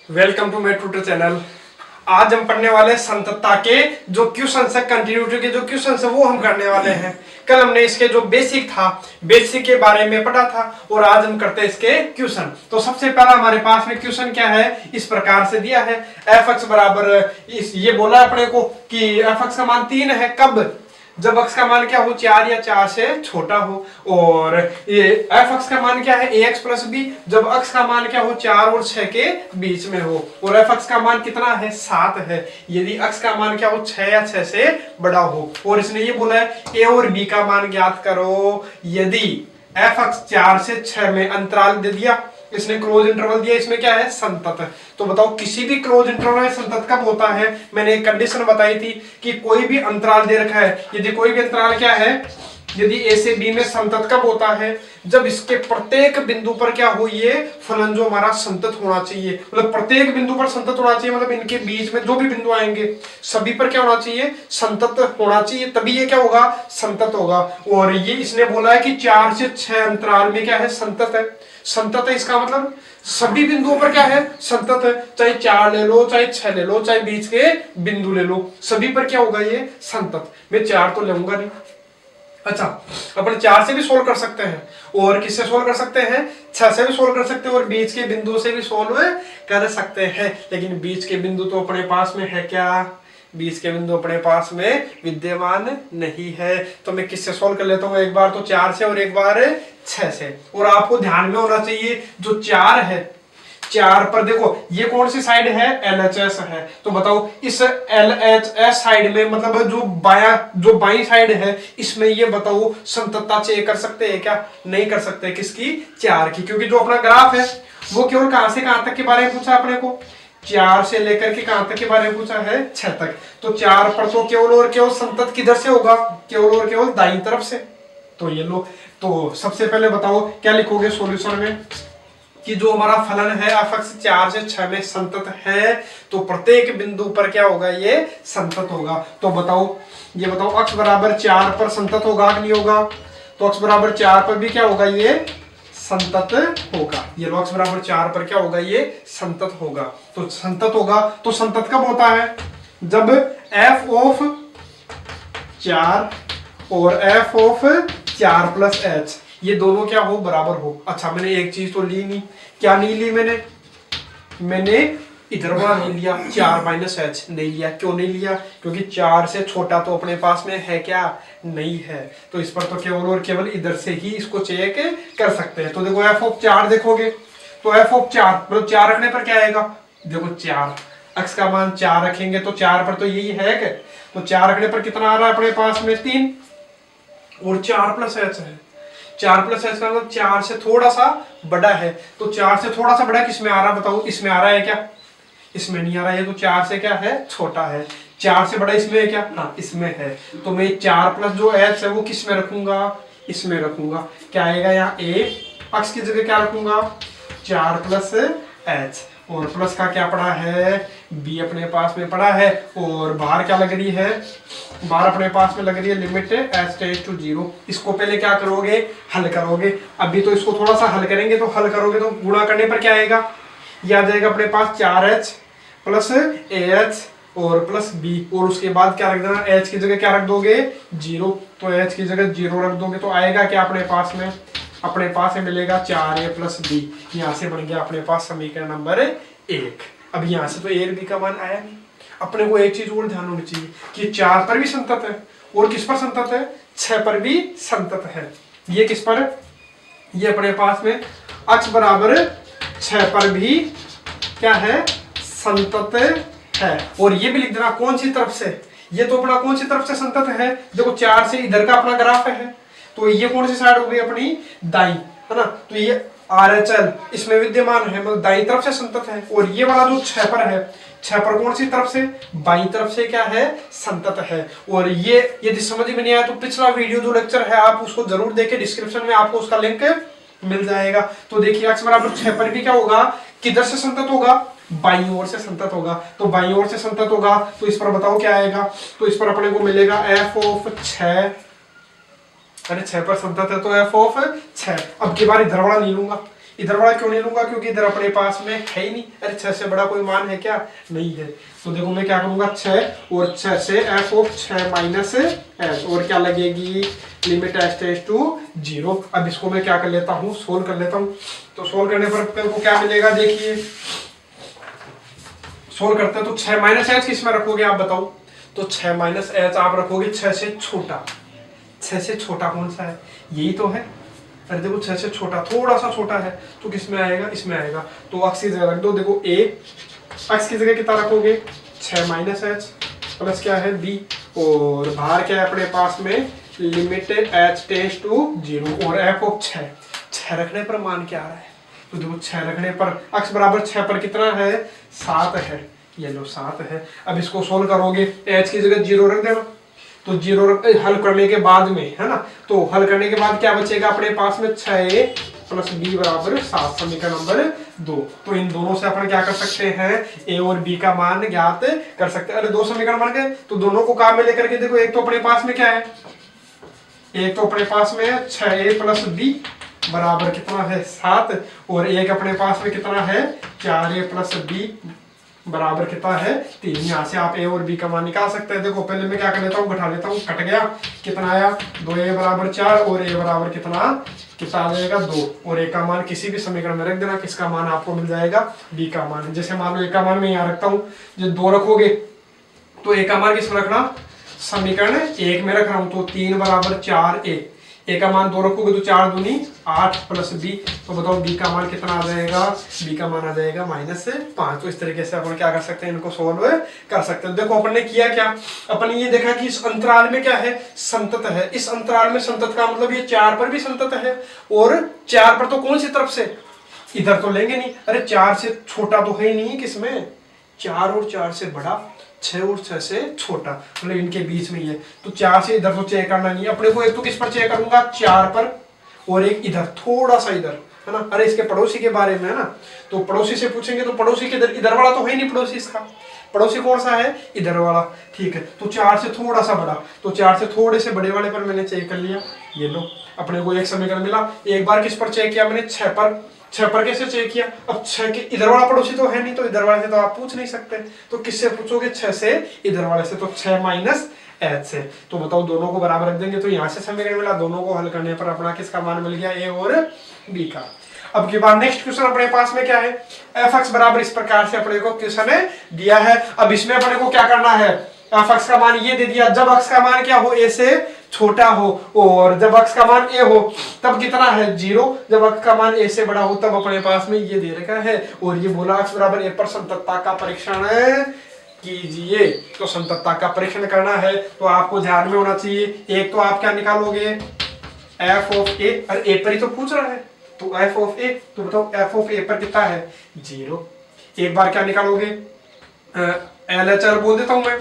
Welcome to my tutor channel. आज हम पढ़ने वाले संततता के जो क्वेश्चन है, कंटिन्यूटी के जो क्वेश्चन है वो हम करने वाले हैं। कल हमने इसके जो बेसिक था, बेसिक के बारे में पढ़ा था और आज हम करते हैं इसके क्वेश्चन। तो सबसे पहला हमारे पास में क्वेश्चन क्या है, इस प्रकार से दिया है एफ एक्स बराबर ये बोला अपने को कि एफ एक्स का मान 3 है। कब? जब x का मान क्या हो 4 या 4 से छोटा हो। और ये एफ एक्स का मान क्या है ax प्लस बी, जब x का मान क्या हो 4 और 6 के बीच में हो। और एफ एक्स का मान कितना है 7 है, यदि x का मान क्या हो 6 या 6 से बड़ा हो। और इसने ये बोला है a और b का मान ज्ञात करो यदि एफ एक्स 4 से 6 में अंतराल दे दिया, इसने क्लोज इंटरवल दिया, इसमें क्या है संतत है। तो बताओ किसी भी क्लोज इंटरवल में संतत कब होता है। मैंने एक कंडीशन बताई थी कि कोई भी अंतराल दे रखा है, यदि कोई भी अंतराल क्या है, यदि ए से बी में संतत कब होता है, जब इसके प्रत्येक बिंदु पर क्या हो ये फलन जो हमारा संतत होना चाहिए। मतलब प्रत्येक बिंदु पर संतत होना चाहिए, मतलब इनके बीच में जो भी बिंदु आएंगे सभी पर क्या होना चाहिए संतत होना चाहिए, तभी ये क्या होगा संतत होगा। और ये इसने बोला है कि 4 से 6 अंतराल में क्या है संतत है। संतत है इसका मतलब सभी बिंदुओं पर क्या है संतत है, चाहे 4 ले लो, चाहे 6 ले लो, चाहे बीच के बिंदु ले लो, सभी पर क्या होगा ये संतत। मैं 4 तो लूंगा नहीं। अच्छा, अपन 4 से भी सोल्व कर सकते हैं और किससे सोल्व कर सकते हैं 6 से भी सोल्व कर सकते हैं और बीच के बिंदु से भी सोल्व कर सकते हैं। लेकिन बीच के बिंदु तो अपने पास में है क्या, बीच के बिंदु अपने पास में विद्यमान नहीं है। तो मैं किससे सोल्व कर लेता हूँ, एक बार तो 4 से और एक बार 6 से। और आपको ध्यान में होना चाहिए जो 4 है, 4 पर देखो ये कौन सी साइड है LHS है। तो बताओ इस LHS साइड में मतलब जो बाई साइड है इसमें ये बताओ संततता चेक कर सकते हैं क्या, नहीं कर सकते। किसकी 4 की, क्योंकि जो अपना ग्राफ है वो केवल कहां से कहां तक के बारे में पूछा अपने को, 4 से लेकर के कहां तक के बारे में पूछा है 6 तक। तो 4 पर तो केवल और केवल संतत किधर से होगा, केवल और केवल दाईं तरफ से। तो ये लो, तो सबसे पहले बताओ क्या लिखोगे सॉल्यूशन में कि जो हमारा फलन है एफ एक्स 4 से 6 में संतत है, तो प्रत्येक बिंदु पर क्या होगा ये संतत होगा। तो बताओ ये बताओ x बराबर 4 पर संतत होगा कि नहीं होगा। तो x बराबर 4 पर भी क्या होगा ये संतत होगा। ये x बराबर 4 पर क्या होगा ये संतत होगा। तो संतत होगा, तो संतत कब होता है, जब f ऑफ 4 और f ऑफ 4 प्लस h ये दोनों क्या हो बराबर हो। अच्छा, मैंने एक चीज तो ली नहीं, क्या नहीं ली मैंने इधर वाला नहीं लिया, 4 माइनस h नहीं लिया। क्यों नहीं लिया, क्योंकि 4 से छोटा तो अपने पास में है क्या नहीं है। तो इस पर तो केवल और केवल इधर से ही इसको चेक कर सकते हैं। तो देखो f ऑफ 4 देखोगे तो f ऑफ 4 मतलब 4 रखने पर क्या आएगा, देखो 4 x का मान 4 रखेंगे तो 4 पर तो यही है कि, तो 4 रखने पर कितना आ रहा है अपने पास में 3 और 4 प्लस h है। 4 प्लस h का मतलब 4 से थोड़ा सा बड़ा है। तो 4 से थोड़ा सा बड़ा किसमें आ रहा है बताओ, इसमें आ रहा है क्या, इसमें नहीं आ रहा है। तो 4 से क्या है छोटा है। 4 से बड़ा इसमें है क्या, हाँ इसमें है। तो मैं 4 प्लस जो h है वो किस में रखूंगा, इसमें रखूंगा। क्या आएगा यहाँ a, x की जगह क्या रखूंगा 4 प्लस h, और प्लस का क्या पड़ा है b अपने पास में पड़ा है। और बाहर क्या लग रही है, बाहर अपने पास में लग रही है लिमिट h टेंड्स टू 0। इसको पहले क्या करोगे हल करोगे, अभी तो इसको थोड़ा सा हल करेंगे। तो हल करोगे तो गुणा करने पर क्या आएगा, ये आ जाएगा अपने पास 4h प्लस ah और प्लस b, और उसके बाद क्या रख देना h की जगह क्या रख दोगे 0। तो h की जगह 0 रख दोगे तो आएगा क्या अपने पास में, अपने पास में मिलेगा 4a प्लस b। यहाँ से बन गया अपने पास समीकरण नंबर 1। अब यहाँ से तो a और b का मान आया नहीं। अपने को एक चीज और ध्यान होनी चाहिए कि 4 पर भी संतत है और किस पर संतत है 6 पर भी संतत है। ये किस पर, ये अपने पास में x बराबर 6 पर भी क्या है संतत है। और ये भी लिख देना कौन सी तरफ से, ये तो अपना कौन सी तरफ से संतत है, देखो 4 से इधर का अपना ग्राफ है, तो ये कौन सी साइड हो गई अपनी दाई है ना। तो ये RHL इसमें विद्यमान है, मतलब दाई तरफ से संतत है। और ये वाला जो 6 पर है, 6 पर कौन सी तरफ से, बाई तरफ से क्या है संतत है। और ये यदि समझ में नहीं आया तो पिछला वीडियो जो लेक्चर है आप उसको जरूर देखें, डिस्क्रिप्शन में आपको उसका लिंक मिल जाएगा। तो देखिए x बराबर 6 पर भी क्या होगा, किधर से संतत होगा, बाईं ओर से संतत होगा। तो बाईं ओर से संतत होगा तो इस पर बताओ क्या आएगा, तो इस पर अपने को मिलेगा f ऑफ 6, अरे 6 पर संतत है तो f ऑफ 6। अब की बार इधर वाला नहीं लूंगा, इधर वाला क्यों नहीं लूंगा, क्योंकि इधर अपने पास में है ही नहीं। अरे 6 से बड़ा कोई मान है क्या, नहीं है। तो देखो मैं क्या करूंगा, 6 और 6 से एफ ऑफ 6 माइनस एच, और क्या लगेगी, लिमिट एच टेंड्स टू 0। अब इसको मैं क्या कर लेता हूँ, सोल्व कर लेता हूँ। तो सोल्व करने पर मेरे को क्या मिलेगा, देखिए सोल्व करते हैं। तो 6 माइनस एच किस में रखोगे आप बताओ, तो 6 माइनस एच आप रखोगे 6 से छोटा। 6 से छोटा कौन सा है, यही तो है। अरे देखो 6 से छोटा, थोड़ा सा छोटा है, तो किस में आएगा, इसमें आएगा। तो अक्स की जगह रख दो, देखो ए अक्स की जगह कितना रखोगे, 6 माइनस एच प्लस क्या है बी, और बाहर क्या है अपने पास में, लिमिट एच टेंड्स टू 0 और एफ ऑफ 6 रखने पर मान क्या आ रहा है, तो देखो 6 रखने पर अक्स बराबर 6 पर कितना है, 7 है, ये लो 7 है। अब इसको सोल्व करोगे, एच की जगह 0 रख देना, तो 0 हल करने के बाद में है ना, तो हल करने के बाद क्या बचेगा अपने पास में, 6a प्लस बी बराबर 7, समीकरण नंबर 2। तो इन दोनों से अपन क्या कर सकते हैं, ए और बी का मान ज्ञात कर सकते हैं। अरे 2 समीकरण बन गए, तो दोनों को काम में लेकर के देखो, एक तो अपने पास में क्या है, एक तो अपने पास में है 6a प्लस बी बराबर कितना है 7, और एक अपने पास में कितना है 4a प्लस बी बराबर कितना है 3। यहाँ से आप ए और बी का मान निकाल सकते हैं। देखो पहले मैं क्या कर लेता हूँ, घटा लेता हूँ, कट गया, कितना आया 2a बराबर 4 और a बराबर कितना आ जाएगा 2, और a का मान किसी भी समीकरण में रख देना, किसका मान आपको मिल जाएगा, b का मान। जैसे मान लो a का मान मैं यहाँ रखता हूँ, जो 2 रखोगे तो a का मान किसमें रखना, समीकरण 1 में रख रहा हूँ, तो 3 बराबर 4a, ए का मान 2 रखोगे तो 4 दूनी 8 प्लस बी, तो बताओ बी का मान कितना आ जाएगा, बी का मान आ जाएगा -5। तो इस तरीके से अपन क्या कर सकते हैं, इनको सोल्व कर सकते हैं। देखो अपन ने किया क्या, अपन ने ये देखा कि इस अंतराल में क्या है, संतत है। इस अंतराल में संतत का मतलब ये 4 पर भी संतत है, और 4 पर तो कौन सी तरफ से, इधर तो लेंगे नहीं। अरे 4 से छोटा तो है ही नहीं किसमें, 4 और 4 से बड़ा, 6 और 6 से छोटा, मतलब इनके बीच में ही है। तो 4 से इधर तो चेक करना नहीं है अपने को, एक तो किस पर चेक करूंगा, 4 पर, और एक इधर थोड़ा सा इधर, है ना। अरे इसके पड़ोसी के बारे में है ना, तो पड़ोसी से पूछेंगे, तो पड़ोसी के इधर वाला तो है नहीं, पड़ोसी इसका पड़ोसी कौन सा है, इधर वाला, ठीक है। तो 4 से थोड़ा सा बड़ा, तो 4 से थोड़े से बड़े वाले पर मैंने चेक कर लिया, ये लो अपने को एक समीकरण मिला। एक बार किस पर चेक किया मैंने, 6 पर। 6 पर कैसे चेक किया, अब 6 के इधर वाला पड़ोसी तो है नहीं, तो इधर वाले से तो आप पूछ नहीं सकते, तो किससे पूछोगे, 6 से इधर वाले से, तो 6 माइनस एच से। तो बताओ दोनों को बराबर रख देंगे, तो यहाँ से समीकरण मिला, दोनों को हल करने पर अपना किसका मान मिल गया, ए और बी का। अब के बाद नेक्स्ट क्वेश्चन अपने पास में क्या है, एफ एक्स बराबर इस प्रकार से अपने को क्वेश्चन दिया है। अब इसमें अपने को क्या करना है, एफ एक्स का मान ये दे दिया, जब एक्स का मान क्या हो, ए से छोटा हो, और जब एक्स का मान ए हो तब कितना है 0, जब एक्स का मान ए से बड़ा हो तब अपने पास में ये दे रखा है, और ये बोला एक्स बराबर ए पर संततता का परीक्षण कीजिए। तो संततता का परीक्षण करना है तो आपको ध्यान में होना चाहिए, एक तो आप क्या निकालोगे, एफ ऑफ ए, अरे ए पर ही तो पूछ रहा है, तो एफ ऑफ ए, तो बताओ एफ ऑफ ए पर कितना है 0। एक बार क्या निकालोगे, एल एच एल बोल देता हूं मैं,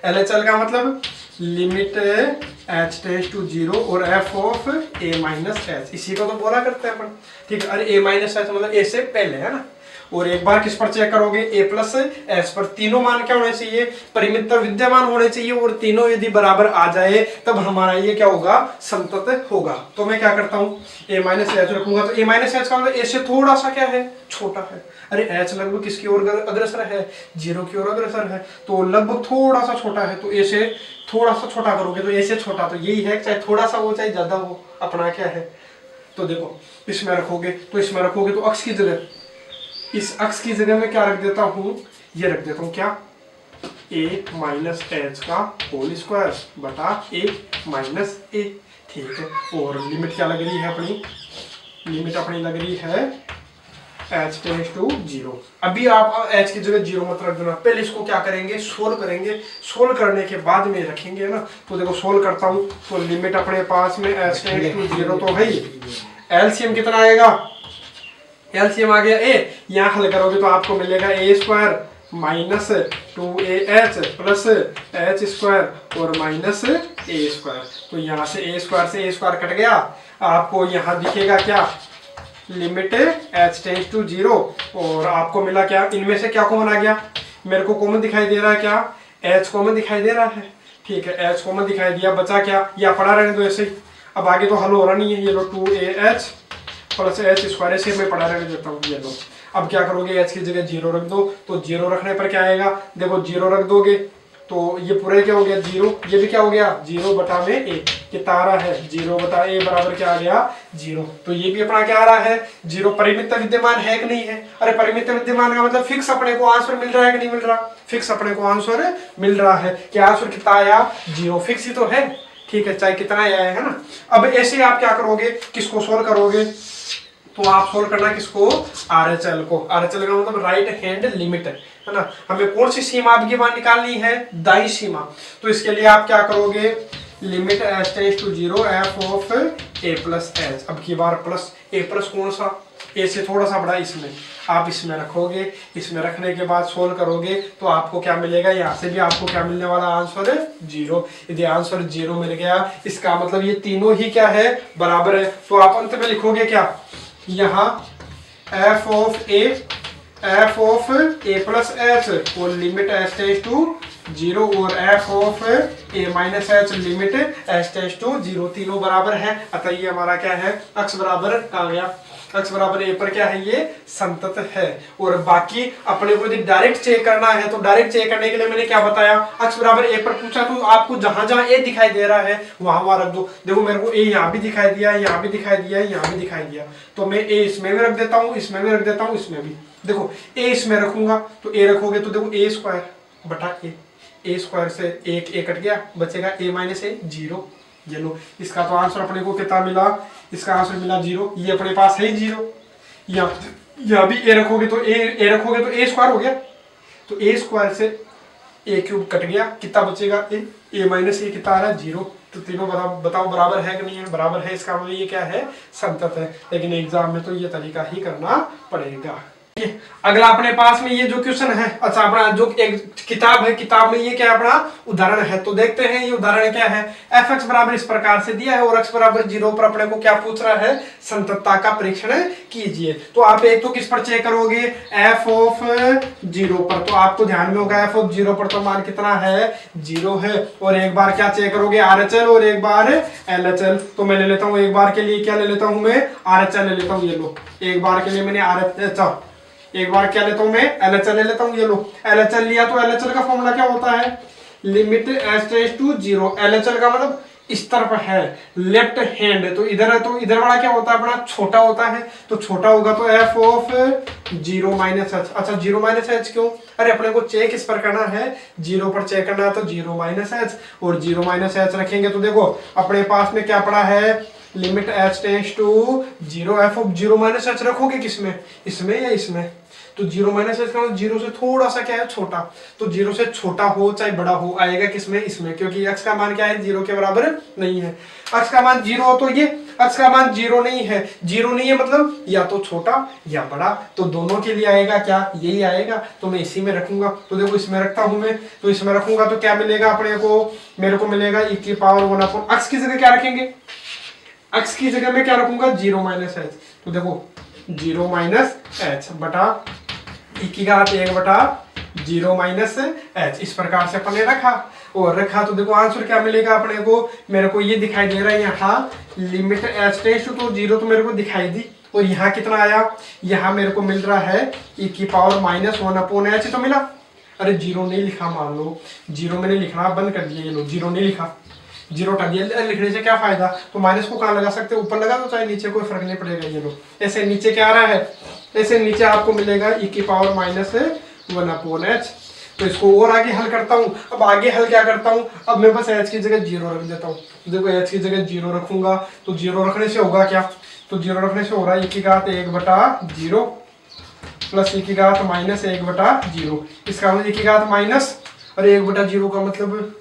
एल एच एल का मतलब लिमिट एच टेंड्स टू 0 और F of A minus H, इसी को तो बोला करते हैं अपन, ठीक है। अरे ए माइनस एच मतलब ए से पहले, है ना। और एक बार किस पर चेक करोगे, ए प्लस एच पर, तीनों मान क्या होने चाहिए, परिमित विद्यमान होने चाहिए, और तीनों यदि बराबर आ जाए तब हमारा ये क्या होगा, संतत होगा। तो मैं क्या करता हूँ, ए माइनस एच रखूंगा, तो ए माइनस एच का मतलब ए से थोड़ा सा क्या है, छोटा है। अरे एच लगभग किसकी ओर अग्रसर है, 0 की ओर अग्रसर है, तो लगभग थोड़ा सा छोटा है, तो ए से थोड़ा सा छोटा करोगे तो ए से छोटा, तो यही है, चाहे थोड़ा सा हो चाहे ज्यादा हो, अपना क्या है। तो देखो इसमें रखोगे, तो इसमें रखोगे तो अक्ष की जगह, इस अक्ष की जगह में क्या रख देता हूं, ये रख देता हूं क्या, ए माइनस एच का होल स्क्वायर बटा ए माइनस ए, ठीक है। और लिमिट क्या लग रही है अपनी, लिमिट अपनी लग रही है एच टेंड्स टू 0। अभी आप एच की जगह 0 मत रख देना, पहले इसको क्या करेंगे, सोल्व करेंगे, सोल्व करने के बाद में रखेंगे ना। तो देखो सोल्व करता हूं, तो लिमिट अपने पास में एच टेंड्स टू 0 तो है ही, एलसीएम कितना आएगा, एलसीएम आ गया ए, यहाँ हल करोगे तो आपको मिलेगा A square minus 2aH plus H square और माइनस ए स्क्वायर। तो यहाँ से ए स्क्वायर कट गया, आपको यहाँ दिखेगा क्या, लिमिट एच टेंड्स टू 0, और आपको मिला क्या, इनमें से क्या कॉमन आ गया, मेरे को कॉमन दिखाई दे रहा है क्या, एच कॉमन दिखाई दे रहा है, ठीक है। एच कॉमन दिखाई दिया, बचा क्या, या पड़ा रहने दो ऐसे ही, अब आगे तो हल हो रहा नहीं है, ये लो 2aH प्लस एच स्क्वायर, ऐसे मैं पढ़ा रख देता हूँ ये लो। अब क्या करोगे, एच की जगह 0 रख दो, तो 0 रखने पर क्या आएगा, देखो 0 रख दोगे तो ये पूरे क्या हो गया 0, ये भी क्या हो गया 0 बटा में a, कितना आ रहा है 0 बटा a बराबर क्या आ गया 0। तो ये भी अपना क्या आ रहा है 0। परिमित विद्यमान है कि नहीं है, अरे परिमित विद्यमान का मतलब फिक्स अपने को आंसर मिल रहा है कि नहीं मिल रहा, फिक्स अपने को आंसर मिल रहा है। क्या आंसर कितना आया 0, फिक्स ही तो है, ठीक है, चाहे कितना आया है ना। अब ऐसे आप क्या करोगे, किसको सोल्व करोगे, तो आप सोल्व करना किसको, RHL को। RHL का मतलब राइट हैंड लिमिट है ना। हमें कौन सी सीमा आपकी वहां निकालनी है, दाई सीमा। तो इसके लिए आप क्या करोगे, limit h tends to 0 f of a plus h. अब की बार प्लस a प्लस कौन सा, a से थोड़ा सा बड़ा, इसमें आप इसमें रखोगे, इसमें रखने के बाद सोल्व करोगे तो आपको क्या मिलेगा, यहाँ से भी आपको क्या मिलने वाला आंसर है 0। यदि आंसर 0 मिल गया, इसका मतलब ये तीनों ही क्या है बराबर है। तो आप अंत में लिखोगे क्या, यहाँ f of a plus h और लिमिट h टेंड्स टू 0 और f of a minus h limit h tends to 0, तीनों बराबर है। अतः ये हमारा क्या है, अक्ष बराबर आ गया, अक्ष बराबर a पर क्या है, ये संतत है। और बाकी अपने को यदि डायरेक्ट चेक करना है तो डायरेक्ट चेक करने के लिए मैंने क्या बताया, अक्ष बराबर a पर पूछा तो आपको जहां जहां a दिखाई दे रहा है वहां वहां रख दो। देखो मेरे को a यहाँ भी दिखाई दिया, यहाँ भी दिखाई दिया, यहाँ भी दिखाई दिया, तो मैं a इसमें भी रख देता हूँ, इसमें भी रख देता हूँ, इसमें भी। देखो a इसमें रखूंगा तो a रखोगे तो देखो a स्क्वायर बटा a स्क्वायर से एक a कट गया, बचेगा a माइनस a 0। ये लो, इसका तो आंसर अपने को कितना मिला, इसका आंसर मिला 0। ये अपने पास है 0। यहाँ भी a रखोगे तो a रखोगे तो a स्क्वायर हो गया, तो a स्क्वायर से a क्यूब कट गया, कितना बचेगा a माइनस a, कितना आ रहा है 0। तो तीनों बताओ बराबर है कि नहीं है, बराबर है, इसका मतलब ये क्या है संतत है। लेकिन एग्जाम में तो ये तरीका ही करना पड़ेगा। अगला अपने पास में ये जो क्वेश्चन है, अच्छा अपना जो एक किताब है, किताब में ये क्या अपना उदाहरण है, तो देखते हैं ये उदाहरण क्या है। f(x) बराबर इस प्रकार से दिया है और x बराबर 0 पर अपने को क्या पूछ रहा है, संततता का परीक्षण कीजिए। तो आप एक तो किस पर चेक करोगे, f ऑफ 0 पर, तो आपको ध्यान में होगा f ऑफ 0 पर तो मान कितना है 0 है। और एक बार क्या चेक करोगे RHL और एक बार LHL। तो मैं ले लेता हूँ एक बार के लिए, क्या ले लेता हूँ मैं RHL ले लेता हूँ, ये लो एक बार के लिए मैंने एक बार क्या लेता हूं मैं LHL ले लेता हूं, ये लो LHL लिया तो LHL का फॉर्मूला क्या होता है, limit h tends to 0। LHL का मतलब इस तरफ है, लेफ्ट हैंड, तो इधर वाला क्या होता है अपना छोटा होता है, तो छोटा होगा तो f ऑफ 0 माइनस एच। अच्छा 0 माइनस एच क्यों, अरे अपने को चेक इस पर करना है, 0 पर चेक करना है तो 0 माइनस एच, और 0 माइनस एच रखेंगे तो देखो अपने पास में क्या पड़ा है, limit h tends to 0 f of 0 minus h रखोगे किसमें, इसमें या इसमें, तो 0 माइनस एच का मतलब 0 से थोड़ा सा क्या है छोटा, तो 0 से छोटा हो चाहे बड़ा हो आएगा किसमें, इसमें, क्योंकि x का मान क्या है 0 के बराबर नहीं है। x का मान 0 हो तो ये, x का मान 0 नहीं है, 0 नहीं है मतलब या तो छोटा या बड़ा, तो दोनों के लिए आएगा क्या, यही आएगा, तो मैं इसी में रखूंगा। तो देखो इसमें रखता हूं मैं, तो इसमें रखूंगा तो क्या मिलेगा अपने को, मेरे को मिलेगा e की पावर 1 x की जगह क्या रखेंगे, x की जगह में क्या रखूंगा 0 माइनस एच, तो देखो 0 माइनस एच बटा e की घात 1 बटा 0 माइनस एच, इस प्रकार से अपने रखा और रखा। तो देखो आंसर क्या मिलेगा अपने को, मेरे को ये दिखाई दे रहा है यहाँ लिमिट h टेंड्स टू 0 तो मेरे को दिखाई दी, और यहाँ कितना आया, यहाँ मेरे को मिल रहा है e की पावर -1/h तो मिला। अरे 0 नहीं लिखा, मान लो 0 मैंने लिखना बंद कर दिया, ये लो 0 नहीं लिखा, 0 हटा दिया, लिखने से क्या फायदा, तो माइनस को कहाँ लगा सकते, ऊपर लगा दो चाहे नीचे, कोई फर्क नहीं पड़ेगा। ये लो ऐसे नीचे क्या आ रहा है, ऐसे नीचे आपको मिलेगा e की पावर -1/h। तो इसको और आगे हल करता हूँ। अब आगे हल क्या करता हूँ, अब मैं बस h की जगह 0 रख देता हूँ। देखो h की जगह 0 रखूंगा तो 0 रखने से होगा क्या, तो 0 रखने से हो रहा है e की घात 1/0 प्लस e की घात -1/0। इसका मतलब e की घात माइनस, और 1/0 का मतलब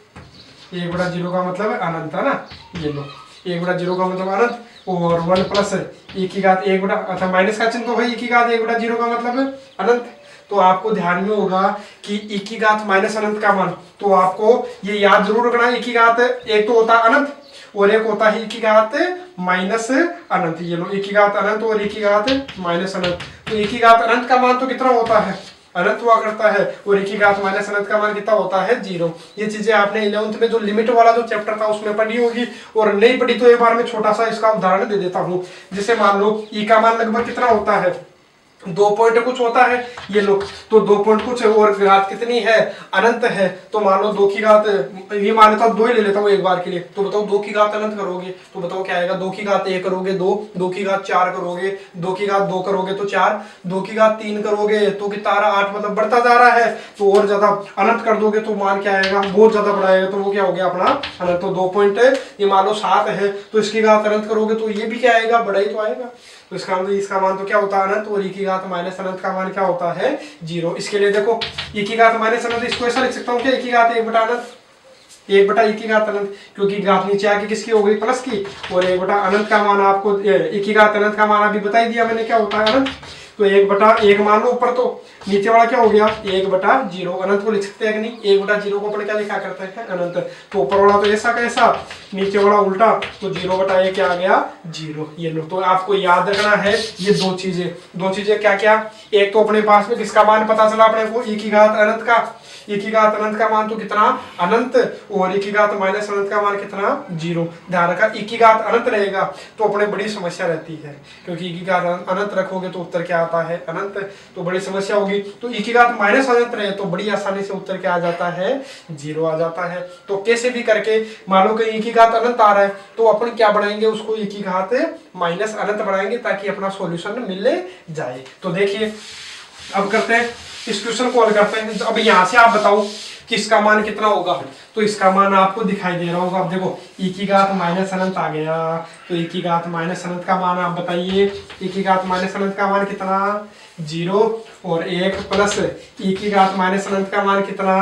1/0 का मतलब अनंत है ना, ये लो 1/0 का मतलब अनंत, और 1 प्लस e की घात 1 बटा, अच्छा माइनस का चिन्ह तो है, e की घात 1/0 का मतलब अनंत। तो आपको ध्यान में होगा कि e की घात माइनस अनंत का मान, तो आपको ये याद जरूर रखना, e की घात एक तो होता है अनंत और एक होता है e की घात माइनस अनंत। ये लो e की घात अनंत और e की घात माइनस अनंत, तो e की घात अनंत का मान तो कितना होता है, अनंत हुआ करता है, और e की घात माइनस अनंत का मान कितना होता है 0। ये चीजें आपने 11th में जो लिमिट वाला जो चैप्टर था उसमें पढ़ी होगी, और नहीं पढ़ी तो एक बार मैं छोटा सा इसका उदाहरण दे देता हूँ। जैसे मान लो e का मान लगभग कितना होता है 2 पॉइंट कुछ होता है, ये लो तो 2 पॉइंट कुछ है, और घात कितनी है अनंत है। तो मान लो 2 की घात, ये मान लेता हूँ 2 ही ले लेता हूँ एक बार के लिए। तो बताओ 2 की घात अनंत करोगे तो बताओ क्या आएगा, 2 की घात 1 करोगे 2, 2 की घात 4 करोगे, 2 की घात 2 करोगे तो 4, 2 की घात 3 करोगे तो कितना आ रहा 8, मतलब बढ़ता जा रहा है। तो और ज्यादा अनंत कर दोगे तो मान क्या आएगा, बहुत ज्यादा बढ़ाएगा, तो वो क्या हो गया अपना अनंत। तो 2 पॉइंट ये मान लो 7 है, तो इसकी घात अनंत करोगे तो ये भी क्या आएगा, बड़ा ही तो आएगा। तो इसका मान तो क्या होता है अनंत, और e की घात माइनस अनंत का मान क्या होता है 0। इसके लिए देखो e की घात माइनस अनंत, इसको ऐसा लिख सकता हूँ क्या, e की घात 1 बटा अनंत, 1 बटा e की घात अनंत, क्योंकि घात नीचे आके किसकी हो गई प्लस की, और 1 बटा अनंत का मान आपको e की घात अनंत का मान अभी बता ही दिया मैंने क्या होता है अनंत। तो 1 बटा 1 मान लो ऊपर, तो नीचे वाला क्या हो गया 1 बटा 0। अनंत को लिख सकते हैं कि नहीं, 1 बटा 0 को अपन क्या लिखा करते हैं अनंत। तो ऊपर वाला तो ऐसा कैसा, नीचे वाला उल्टा, तो 0 बटा 1 क्या आ गया 0। ये लो, तो आपको याद रखना है ये दो चीजें क्या क्या। एक तो अपने पास में किसका मान पता चला अपने को, e की घात अनंत का, e की घात अनंत का मान तो कितना अनंत, और e की घात माइनस अनंत का मान कितना 0। ध्यान रखा e की घात अनंत रहेगा तो अपने बड़ी समस्या रहती है, क्योंकि e की घात अनंत रखोगे तो उत्तर क्या आता है अनंत, तो बड़ी समस्या होगी। तो e की घात माइनस अनंत रहे तो बड़ी आसानी से उत्तर क्या आ जाता है 0 आ जाता है। तो कैसे भी करके मान लो कि e की घात अनंत आ रहा है तो अपन क्या बढ़ाएंगे उसको, e की घात माइनस अनंत बढ़ाएंगे ताकि अपना सॉल्यूशन मिल जाए। तो देखिए अब करते हैं इस क्वेश्चन को हल करते हैं। अब यहाँ से आप बताओ कि इसका मान कितना होगा, तो इसका मान आपको दिखाई दे रहा होगा। अब देखो e की घात माइनस अनंत आ गया, तो e की घात माइनस अनंत का मान आप बताइए, e की घात माइनस अनंत का मान कितना 0, और 1 प्लस e की घात माइनस अनंत का मान कितना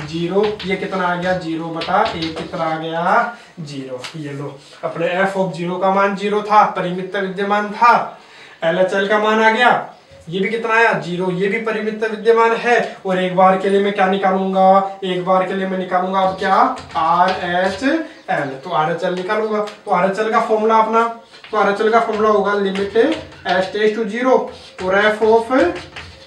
0, ये कितना आ गया 0 बटा 1 कितना आ गया 0। ये लो अपने f ऑफ 0 का मान 0 था, परिमित विद्यमान था, LHL का मान आ गया, ये भी कितना आया 0, ये भी परिमित विद्यमान है। और एक बार के लिए मैं क्या निकालूंगा, एक बार के लिए मैं निकालूंगा अब क्या RHL, तो RHL निकालूंगा। तो RHL का फॉर्मूला अपना, तो RHL का फॉर्मूला होगा लिमिट h टेंड्स टू 0 और f ऑफ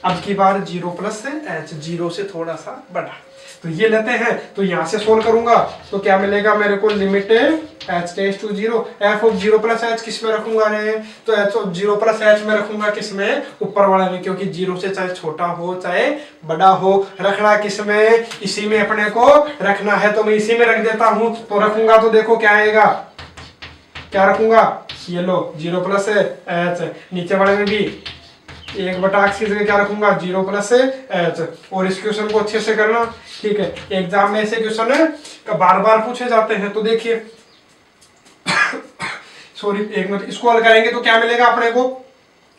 अब की बार 0 प्लस h, 0 से थोड़ा सा बड़ा। तो ये लेते हैं, तो यहाँ से सोल्व करूंगा तो क्या मिलेगा मेरे को, limit h tends to 0, f of 0 plus h किस में रखूंगा रे, तो h ऑफ 0 प्लस h में रखूंगा किस में, ऊपर वाले में, क्योंकि 0 से चाहे छोटा हो चाहे बड़ा हो, रखना किस में, इसी में अपने को रखना है। तो मैं इसी में रख देता हूँ, तो रखूंगा तो देखो क्या आएगा, क्या रखूंगा, ये लो 0 प्लस h, नीचे वाले में भी 1 बटा x की जगह क्या रखूंगा 0 प्लस h। और इस क्वेश्चन को अच्छे से करना, ठीक है, एग्जाम में ऐसे क्वेश्चन बार बार पूछे जाते हैं। तो देखिए सॉरी एक मिनट, इसको हल करेंगे तो क्या मिलेगा अपने को,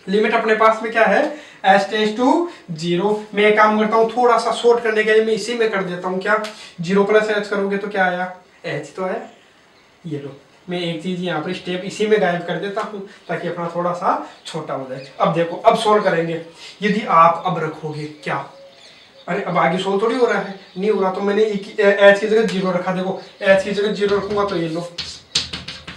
लिमिट अपने पास में क्या है h टेंड्स टू 0। मैं एक काम करता हूँ थोड़ा सा शॉर्ट करने के लिए मैं इसी में कर देता हूँ, क्या 0 प्लस h करोगे तो क्या आया h तो आया। ये लो मैं एक चीज यहाँ पर स्टेप इसी में गायब कर देता हूँ ताकि अपना थोड़ा सा छोटा हो जाए। अब देखो अब सोल्व करेंगे, यदि आप अब रखोगे क्या, अरे अब आगे सोल्व थोड़ी हो रहा है, नहीं हो रहा, तो मैंने h की जगह 0 रखा। देखो h की जगह 0 रखूंगा तो ये लो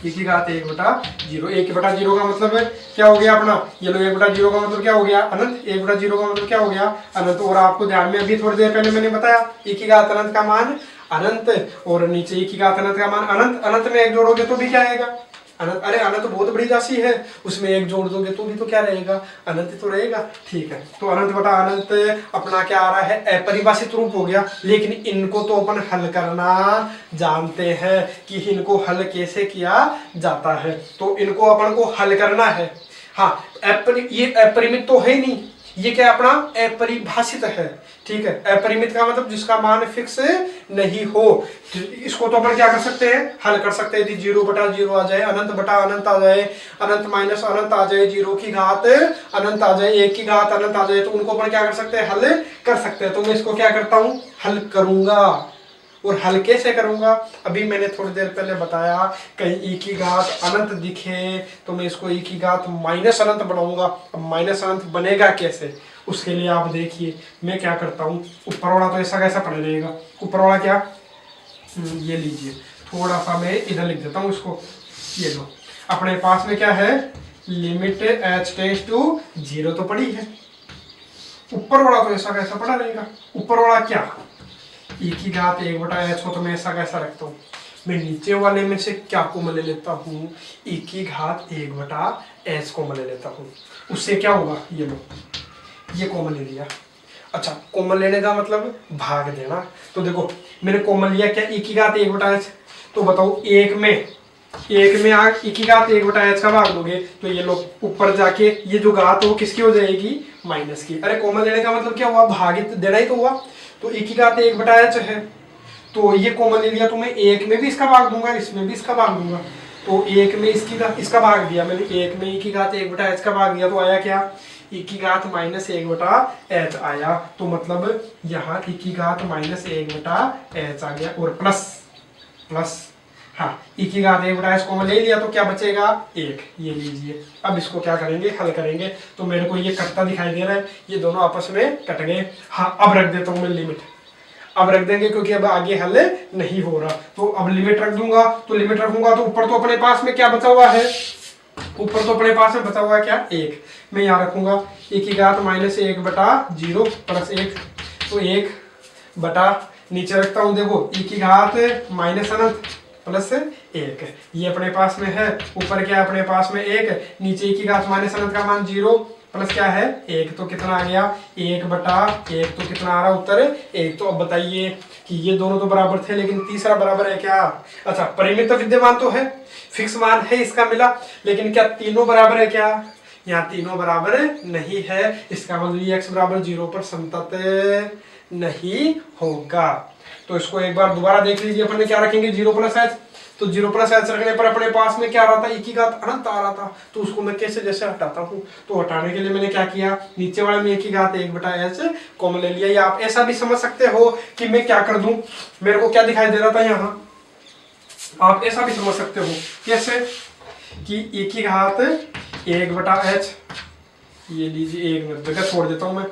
e की घात 1 बटा 0, 1 बटा 0 का मतलब है क्या हो गया अपना, ये लो 1 बटा 0 का मतलब क्या हो गया अनंत, 1 बटा 0 का मतलब क्या हो गया अनंत। और आपको ध्यान में अभी थोड़ी देर पहले मैंने बताया e की घात अनंत का मान अनंत, और नीचे e की घात अनंत का मान अनंत, अनंत में एक जोड़ोगे तो भी क्या आएगा अनंत। अरे अनंत बहुत बड़ी राशि है, उसमें एक जोड़ दोगे तो भी तो क्या रहेगा अनंत तो रहेगा, ठीक है। तो अनंत बटा अनंत अपना क्या आ रहा है अपरिभाषित रूप हो गया। लेकिन इनको तो अपन हल करना जानते हैं कि इनको हल कैसे किया जाता है, तो इनको अपन को हल करना है। हाँ ये अपरिमित तो है नहीं, ये क्या अपना अपरिभाषित है, ठीक है। अपरिमित का मतलब जिसका मान फिक्स नहीं हो, इसको तो अपन क्या कर सकते हैं हल कर सकते हैं। यदि 0 बटा 0 आ जाए, अनंत बटा अनंत आ जाए, अनंत माइनस अनंत आ जाए, 0 की घात अनंत आ जाए, 1 की घात अनंत आ जाए, तो उनको अपन क्या कर सकते हैं हल कर सकते हैं। तो मैं इसको क्या करता हूँ हल करूंगा, और हल कैसे करूंगा अभी मैंने थोड़ी देर पहले बताया, कहीं e की घात अनंत दिखे तो मैं इसको e की घात माइनस अनंत बनाऊंगा। अब माइनस अनंत बनेगा कैसे, उसके लिए आप देखिए मैं क्या करता हूँ, ऊपर वाला तो ऐसा कैसा पड़ा रहेगा, ऊपर वाला क्या ये लीजिए, थोड़ा सा मैं इधर लिख देता हूँ इसको, ये लो अपने पास में क्या है लिमिट h टेंड्स टू 0 तो पड़ी है, ऊपर वाला तो ऐसा कैसा पड़ा रहेगा, ऊपर वाला क्या e की घात 1/h हो तो मैं ऐसा कैसा रखता हूँ, मैं नीचे वाले में से क्या कॉमन ले लेता हूँ, e की घात 1/h कॉमन ले लेता हूँ। उससे क्या होगा, ये लो ये कॉमन ले लिया। अच्छा कॉमन लेने का मतलब भाग देना, तो देखो मैंने कॉमन लिया क्या, e की घात 1/h, तो बताओ एक में आग e की घात 1/h का भाग दोगे तो ये लो ऊपर जाके ये जो घात वो किसकी हो जाएगी, माइनस की। अरे कॉमन लेने का मतलब क्या हुआ, भागित देना ही तो हुआ, तो e की घात 1/h है तो ये कॉमन ले लिया, तो मैं एक में भी इसका भाग दूंगा, इसमें भी इसका भाग दूंगा, तो एक में इसका भाग दिया मैंने, एक में e की घात 1/h का भाग दिया तो आया क्या, e की घात -1/h आया, तो मतलब यहाँ e की घात -1/h आ गया, और प्लस हाँ e की घात 1/h कॉमन ले लिया तो क्या बचेगा, 1, ये लीजिए। अब इसको क्या करेंगे, हल करेंगे, तो मेरे को ये कटता दिखाई दे रहा है, ये दोनों आपस में कट गए। हाँ अब रख देता हूँ मैं लिमिट, अब रख देंगे क्योंकि अब आगे हल नहीं हो रहा, तो अब लिमिट रख दूंगा, तो लिमिट रखूंगा तो ऊपर तो अपने पास में क्या बचा हुआ है, ऊपर तो अपने पास में बचा हुआ है क्या, 1, मैं यहाँ रखूंगा e की घात -1/0 प्लस 1, तो 1 बटा नीचे रखता हूँ, देखो e की घात -अनंत प्लस 1, ये अपने पास में है, ऊपर क्या है अपने पास में 1, नीचे e की घात -अनंत का मान 0 प्लस क्या है 1, तो कितना आ गया 1/1, तो कितना आ रहा उत्तर 1। तो अब बताइए कि ये दोनों तो बराबर थे लेकिन तीसरा बराबर है क्या, अच्छा परिमित तो विद्यमान तो है, फिक्स मान है इसका मिला, लेकिन क्या तीनों बराबर है क्या, यहाँ तीनों बराबर नहीं है, इसका मतलब ये x बराबर 0 पर संतत नहीं होगा। तो इसको एक बार दोबारा देख लीजिए, अपन ने क्या रखेंगे 0+h, तो 0+h रखने पर अपने पास में क्या आ रहा था, e की घात अनंत आ रहा था, तो उसको मैं कैसे जैसे हटाता हूँ, तो हटाने के लिए मैंने क्या किया, नीचे वाले में e की घात 1/h कॉमन ले लिया, या आप ऐसा भी समझ सकते हो कि मैं क्या कर दूं, मेरे को क्या दिखाई दे रहा था यहाँ, आप ऐसा भी समझ सकते हो कैसे कि e की घात 1/h, ये लीजिए एक जगह छोड़ देता हूँ मैं,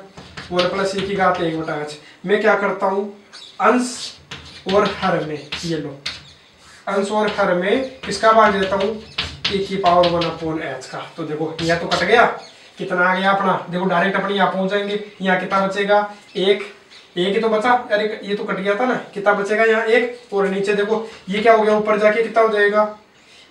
और प्लस e की घात 1/h, मैं क्या करता हूँ अंश और हर में, ये लो अंश और हर में किसका भाग देता हूँ, e की पावर 1/h का, तो देखो यह तो कट गया, कितना आ गया अपना, देखो डायरेक्ट अपने यहाँ पहुंच जाएंगे, यहाँ कितना बचेगा 1 ही तो बचा, अरे ये तो कट गया था ना, कितना बचेगा यहाँ 1, और नीचे देखो ये क्या हो गया, ऊपर जाके कितना हो जाएगा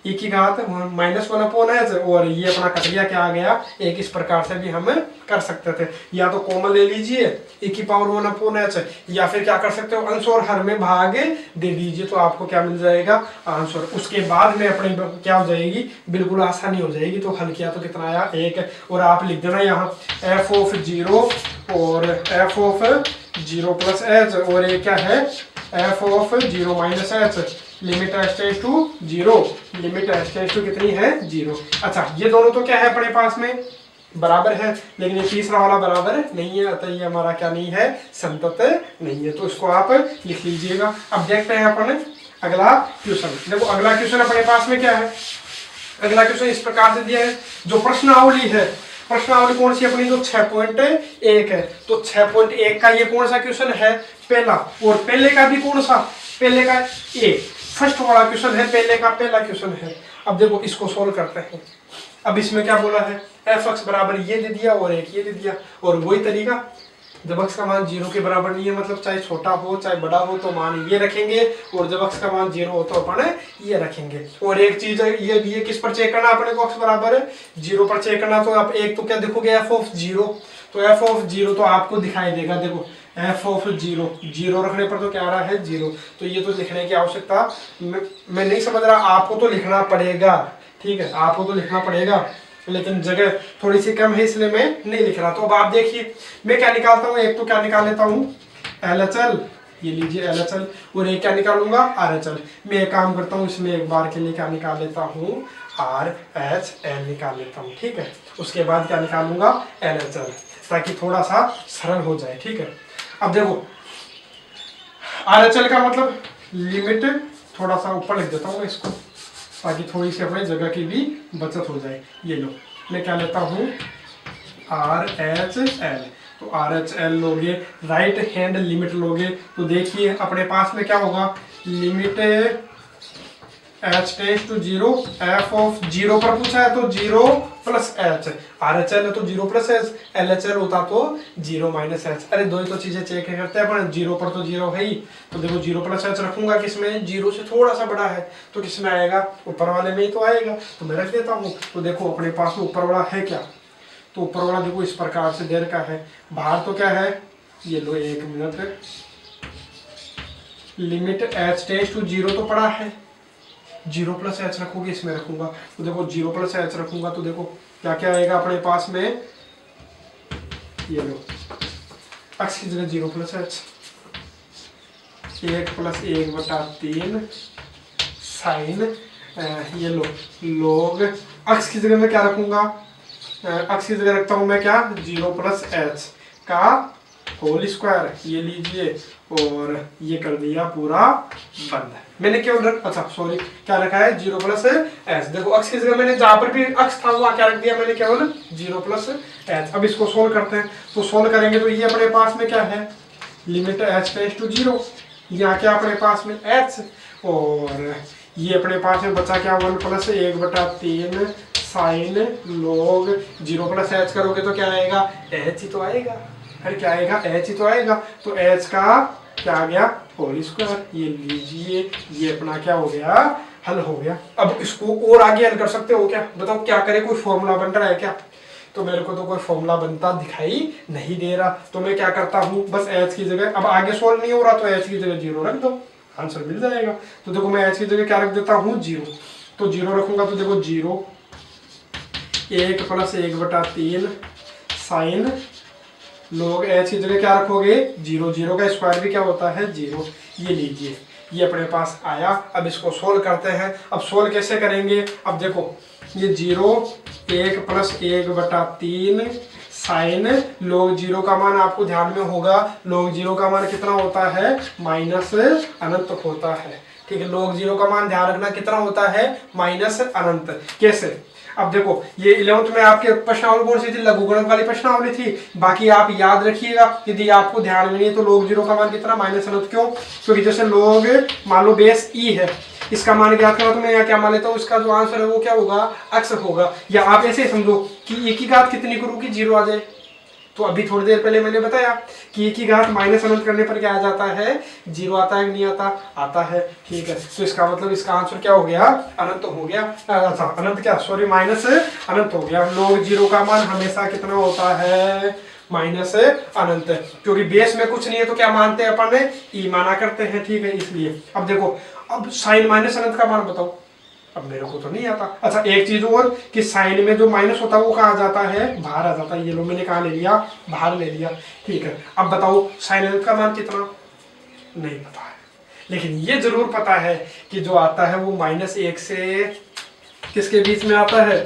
e की घात -1/h, और ये अपना कट गया, क्या आ गया 1। इस प्रकार से भी हम कर सकते थे, या तो कॉमन ले लीजिए e की पावर 1/h, या फिर क्या कर सकते हो अंश और हर में भाग दे दीजिए, तो आपको क्या मिल जाएगा आंसर। उसके बाद में अपने क्या हो जाएगी, बिल्कुल आसानी हो जाएगी। तो हल किया तो कितना आया 1, और आप लिख देना यहाँ f(0) और f(0+h), और ये क्या है f(0-h), limit h→0, limit h→0 कितनी है 0। अच्छा ये दोनों तो क्या है अपने पास में बराबर है, लेकिन ये तीसरा वाला बराबर नहीं है, अतः ये हमारा क्या नहीं है, संतत नहीं है, तो इसको आप लिख लीजिएगा। अब देखते हैं अपन अगला क्वेश्चन। देखो अगला क्वेश्चन अपने पास में क्या है, अगला क्वेश्चन इस प्रकार से दिया है, जो प्रश्नावली है, प्रश्नावली कौन सी अपनी, जो 6.1 है, तो 6.1 का ये कौन सा क्वेश्चन है, पहला, और पहले का भी कौन सा, पहले का ए फर्स्ट वाला क्वेश्चन है, पहले का पहला क्वेश्चन है। अब देखो इसको सोल्व करते हैं। अब इसमें क्या बोला है, f(x) बराबर ये दे दिया और एक ये दे दिया, और वही तरीका जब x का मान 0 के बराबर नहीं है, मतलब चाहे छोटा हो चाहे बड़ा हो तो मान ये रखेंगे, और जब x का मान 0 हो तो अपन ये रखेंगे। और एक चीज है ये किस पर चेक करना अपने को, x बराबर 0 पर चेक करना, तो आप एक तो क्या देखोगे f(0), तो f(0) तो आपको दिखाई देगा, देखो f(0) रखने पर तो क्या आ रहा है 0, तो ये तो लिखने की आवश्यकता मैं नहीं समझ रहा, आपको तो लिखना पड़ेगा, ठीक है आपको तो लिखना पड़ेगा, लेकिन जगह थोड़ी सी कम है इसलिए मैं नहीं लिख रहा। तो अब आप देखिए मैं क्या निकालता हूँ, एक तो क्या निकाल लेता हूँ LHL, ये लीजिए LHL, और एक क्या निकालूंगा RHL। मैं एक काम करता हूँ, इसमें एक बार के लिए क्या निकाल लेता हूँ RHL निकाल लेता हूँ, ठीक है। उसके बाद क्या निकालूंगा LHL, ताकि थोड़ा सा सरल हो जाए, ठीक है। अब देखो RHL का मतलब लिमिट, थोड़ा सा ऊपर लिख देता हूँ इसको ताकि थोड़ी सी अपनी जगह की भी बचत हो जाए। ये लो मैं क्या लेता हूँ RHL, तो RHL लोगे, राइट हैंड लिमिट लोगे, तो देखिए अपने पास में क्या होगा, limit h tends to zero, f of zero पर पूछा है तो zero plus h, R H L है तो zero plus h, L H L होता तो जीरो माइनस एच। अरे दो ही तो चीजें चेक करते हैं अपन, जीरो पर तो जीरो है ही, तो देखो जीरो प्लस एच रखूंगा किसमें, जीरो से थोड़ा सा बड़ा है तो किसमें आएगा, ऊपर वाले में ही तो आएगा, तो मैं रख देता हूँ। तो देखो अपने पास में ऊपर वाला है क्या, तो ऊपर वाला देखो इस प्रकार से दे रखा है, बाहर तो क्या है, ये लो एक minute, limit h tends to zero तो पड़ा है, जीरो प्लस एच रखोगे इसमें रखूंगा, तो देखो जीरो प्लस एच रखूंगा तो देखो क्या क्या आएगा अपने पास में, ये लो एक्स की जगह जीरो प्लस एच, एक प्लस एक बटा तीन साइन, ये लो लॉग, एक्स की जगह में क्या रखूंगा, एक्स की जगह रखता हूं मैं क्या, जीरो प्लस एच का होल स्क्वायर, ये लीजिए और ये कर दिया पूरा बंद। मैंने केवल अच्छा सॉरी क्या रखा है, जीरो प्लस एच, देखो एक्स की जगह मैंने जहां पर भी एक्स था वहां क्या रख दिया मैंने, केवल जीरो प्लस एच। अब इसको सोल्व करते हैं, तो सोल्व करेंगे तो ये अपने पास में क्या है, limit h tends to zero, यहाँ क्या अपने पास में एच, और ये अपने पास में बचा क्या, वन प्लस एक बटा तीन sign log, zero plus H करोगे तो क्या आएगा, एच ही तो आएगा, फिर क्या आएगा, एच ही तो आएगा, तो एच का क्या आ गया, होल स्क्वायर, ये लीजिए ये अपना क्या हो गया, हल हो गया। अब इसको और आगे हल कर सकते हो क्या, बताओ क्या करें, कोई फॉर्मूला बन रहा है क्या, तो मेरे को तो कोई फॉर्मूला बनता दिखाई नहीं दे रहा, तो मैं क्या करता हूँ, बस एच की जगह, अब आगे सोल्व नहीं हो रहा तो एच की जगह जीरो रख दो, आंसर मिल जाएगा। तो देखो मैं एच की जगह क्या रख देता हूँ, जीरो, तो जीरो रखूंगा तो देखो जीरो एक प्लस एक बटा तीन साइन लॉग, एच की जगह क्या रखोगे, जीरो, जीरो का स्क्वायर भी क्या होता है, जीरो, ये लीजिए ये अपने पास आया। अब इसको सोल्व करते हैं, अब सोल्व कैसे करेंगे, अब देखो ये जीरो एक प्लस एक बटा तीन साइन लॉग, जीरो का मान आपको ध्यान में होगा, लॉग जीरो का मान कितना होता है, माइनस अनंत होता है, ठीक है, लॉग जीरो का मान ध्यान रखना कितना होता है, माइनस अनंत। कैसे, अब देखो ये 11th में आपके प्रश्नावली कौन सी थी, लघुगणक वाली प्रश्नावली थी, बाकी आप याद रखिएगा, यदि आपको ध्यान में नहीं तो लॉग जीरो का मान कितना, माइनस अनंत, क्यों, क्योंकि जैसे लॉग मान लो बेस ई है, इसका मान ज्ञात करना, तो मैं यहाँ क्या मान लेता हूँ, इसका जो आंसर है वो क्या होगा, अक्स होगा, या आप ऐसे समझो कि एक ही घात कितनी करूँ कि जीरो आ जाए, तो अभी थोड़ी देर पहले मैंने बताया कि एक ही घात माइनस अनंत करने पर क्या आ जाता है, जीरो आता है, नहीं आता, आता है, ठीक है, तो इसका मतलब इसका आंसर क्या हो गया, अनंत हो गया, अच्छा अनंत क्या सॉरी माइनस अनंत हो गया। लॉग जीरो का मान हमेशा कितना होता है, माइनस अनंत, क्योंकि बेस में कुछ नहीं है तो क्या मानते हैं अपन, ई माना करते हैं, ठीक है, इसलिए। अब देखो अब साइन माइनस अनंत का मान बताओ, अब मेरे को तो नहीं आता। अच्छा एक चीज और कि साइन में जो माइनस होता है वो कहाँ जाता है, बाहर आ जाता है, ये लो मैंने कहाँ ले लिया, बाहर ले लिया, ठीक है। अब बताओ साइन का मान कितना, नहीं पता है, लेकिन ये जरूर पता है कि जो आता है वो माइनस एक से किसके बीच में आता है,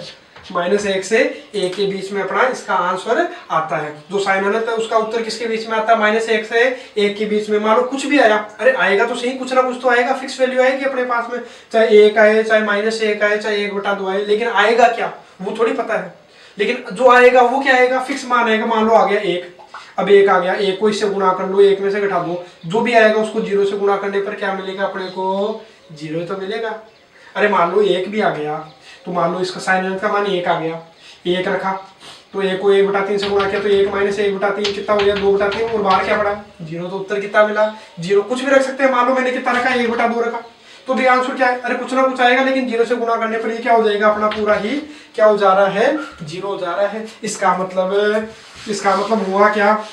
माइनस एक से एक के बीच में अपना इसका आंसर आता है। जो साइन अनंत है उसका उत्तर किसके बीच में आता है, माइनस एक से एक के बीच में। मान लो कुछ भी आया, अरे आएगा तो सही, कुछ ना कुछ तो आएगा, फिक्स वैल्यू आएगी अपने पास में, चाहे एक आए चाहे माइनस एक आए चाहे एक बटा दो आए, लेकिन आएगा क्या वो थोड़ी पता है, लेकिन जो आएगा वो क्या आएगा, फिक्स मान आएगा। मान लो आ गया एक, अब एक आ गया, एक को इससे गुणा कर लो, एक में से घटा दो, जो भी आएगा उसको जीरो से गुणा करने पर क्या मिलेगा अपने को, जीरो तो मिलेगा। अरे मान लो एक भी आ गया, तो मान लो इसका साइन अनंत का मान एक आ गया, एक रखा तो एक को एक बटा तीन से गुणा किया तो एक माइनस एक बटा तीन कितना हो गया, दो बटा तीन, और बाहर क्या पड़ा, जीरो, तो उत्तर कितना मिला, जीरो। कुछ भी रख सकते हैं, मान लो मैंने कितना रखा, एक बटा दो रखा, तो भी आंसर क्या है, अरे कुछ ना कुछ आएगा, लेकिन जीरो से गुणा करने पर ये क्या हो जाएगा, अपना पूरा ही क्या हो जा रहा है, जीरो हो जा रहा है। इसका मतलब हुआ क्या,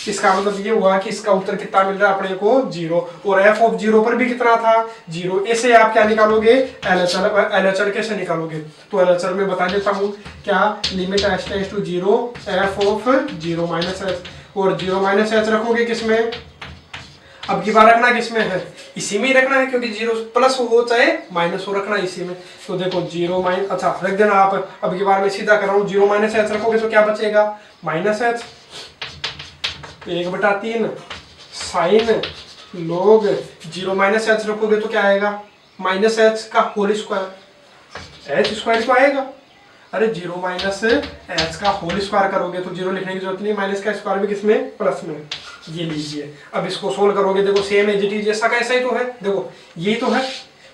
इसका मतलब ये हुआ कि इसका उत्तर कितना मिल रहा है अपने को, जीरो, और एफ ऑफ जीरो पर भी कितना था, जीरो। ऐसे आप क्या निकालोगे, एलएचएल कैसे निकालोगे, तो एलएचएल में बता देता हूँ क्या, limit h tends to zero f of zero minus h, और जीरो माइनस एच रखोगे किसमें, अब की बार रखना किसमें है, इसी में ही रखना है, क्योंकि जीरो प्लस हो चाहे माइनस हो रखना इसी में। तो देखो जीरो माइनस, अच्छा रख देना आप, अब की बार मैं सीधा कर रहा हूँ, जीरो माइनस एच रखोगे तो क्या बचेगा, माइनस एच, एक बटा तीन sign log, zero minus h रखोगे तो क्या आएगा, माइनस एच का होल स्क्वायर, एच स्क्वायर तो आएगा, अरे जीरो माइनस एच का होल स्क्वायर करोगे तो जीरो लिखने की जरूरत नहीं, माइनस का स्क्वायर भी किसमें, प्लस में, ये लीजिए। अब इसको सोल्व करोगे, देखो सेम एज इट इज, जैसा का ऐसा ही तो है, देखो यही तो है,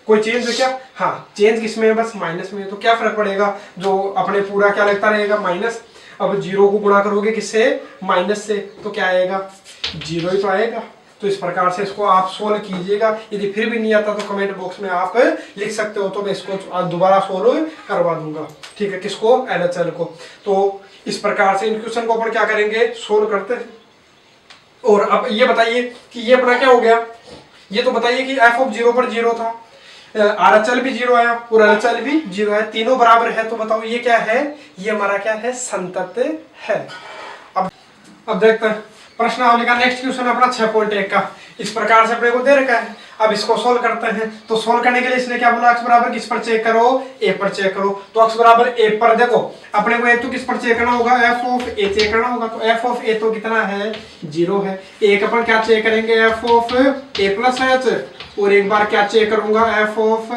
कोई चेंज है क्या? हाँ, चेंज किसमें है? बस माइनस में। तो क्या फर्क पड़ेगा, जो अपने पूरा क्या लगता रहेगा? माइनस। अब जीरो को गुणा करोगे किससे? माइनस से, तो क्या आएगा? जीरो ही तो आएगा। तो इस प्रकार से इसको आप सोल्व कीजिएगा। यदि फिर भी नहीं आता तो कमेंट बॉक्स में आप लिख सकते हो, तो मैं इसको दोबारा सोल्व करवा दूंगा। ठीक है, किसको? LHL को। तो इस प्रकार से इन क्वेश्चन को अपन क्या करेंगे? सोल्व करते हैं। और अब ये बताइए कि ये अपना क्या हो गया? ये तो बताइए कि f ऑफ 0 पर 0 था, RHL भी 0 आया और LHL भी 0 है, तीनों बराबर है। तो बताओ ये क्या है? ये हमारा क्या है? संतत है। अब देखते हैं प्रश्नावली का नेक्स्ट क्वेश्चन अपना 6.1 का। इस प्रकार से अपने को दे रखा है। अब इसको सोल्व करते हैं। तो सोल्व करने के लिए इसने क्या बोला? x बराबर किस पर चेक करो? a पर चेक करो। तो x बराबर a पर देखो, अपने को एक तो किस पर चेक करना होगा? f ऑफ a चेक करना होगा। तो f ऑफ a तो कितना है? 0 है। एक अपन क्या चेक करेंगे? f of a plus h। और एक बार क्या चेक करूंगा? f of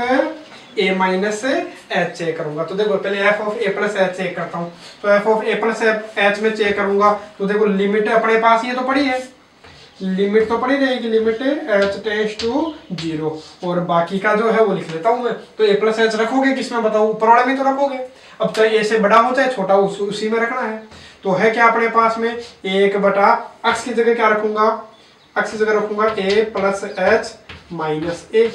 a minus h check करूंगा। तो देखो पहले f of a plus h check करता हूँ। तो f of a plus h में चेक करूंगा। तो देखो लिमिट अपने पास ये तो पड़ी है, लिमिट तो पड़ी रहेगी, लिमिट h टेंड्स टू 0। और बाकी का जो है वो लिख लेता हूँ मैं। तो a प्लस एच रखोगे किसमें बताओ? ऊपर वाले में तो रखोगे। अब चाहे a से बड़ा हो चाहे छोटा, उसी में रखना है। तो है क्या अपने पास में? 1 बटा x की जगह क्या रखूंगा? x की जगह रखूंगा a plus H minus a।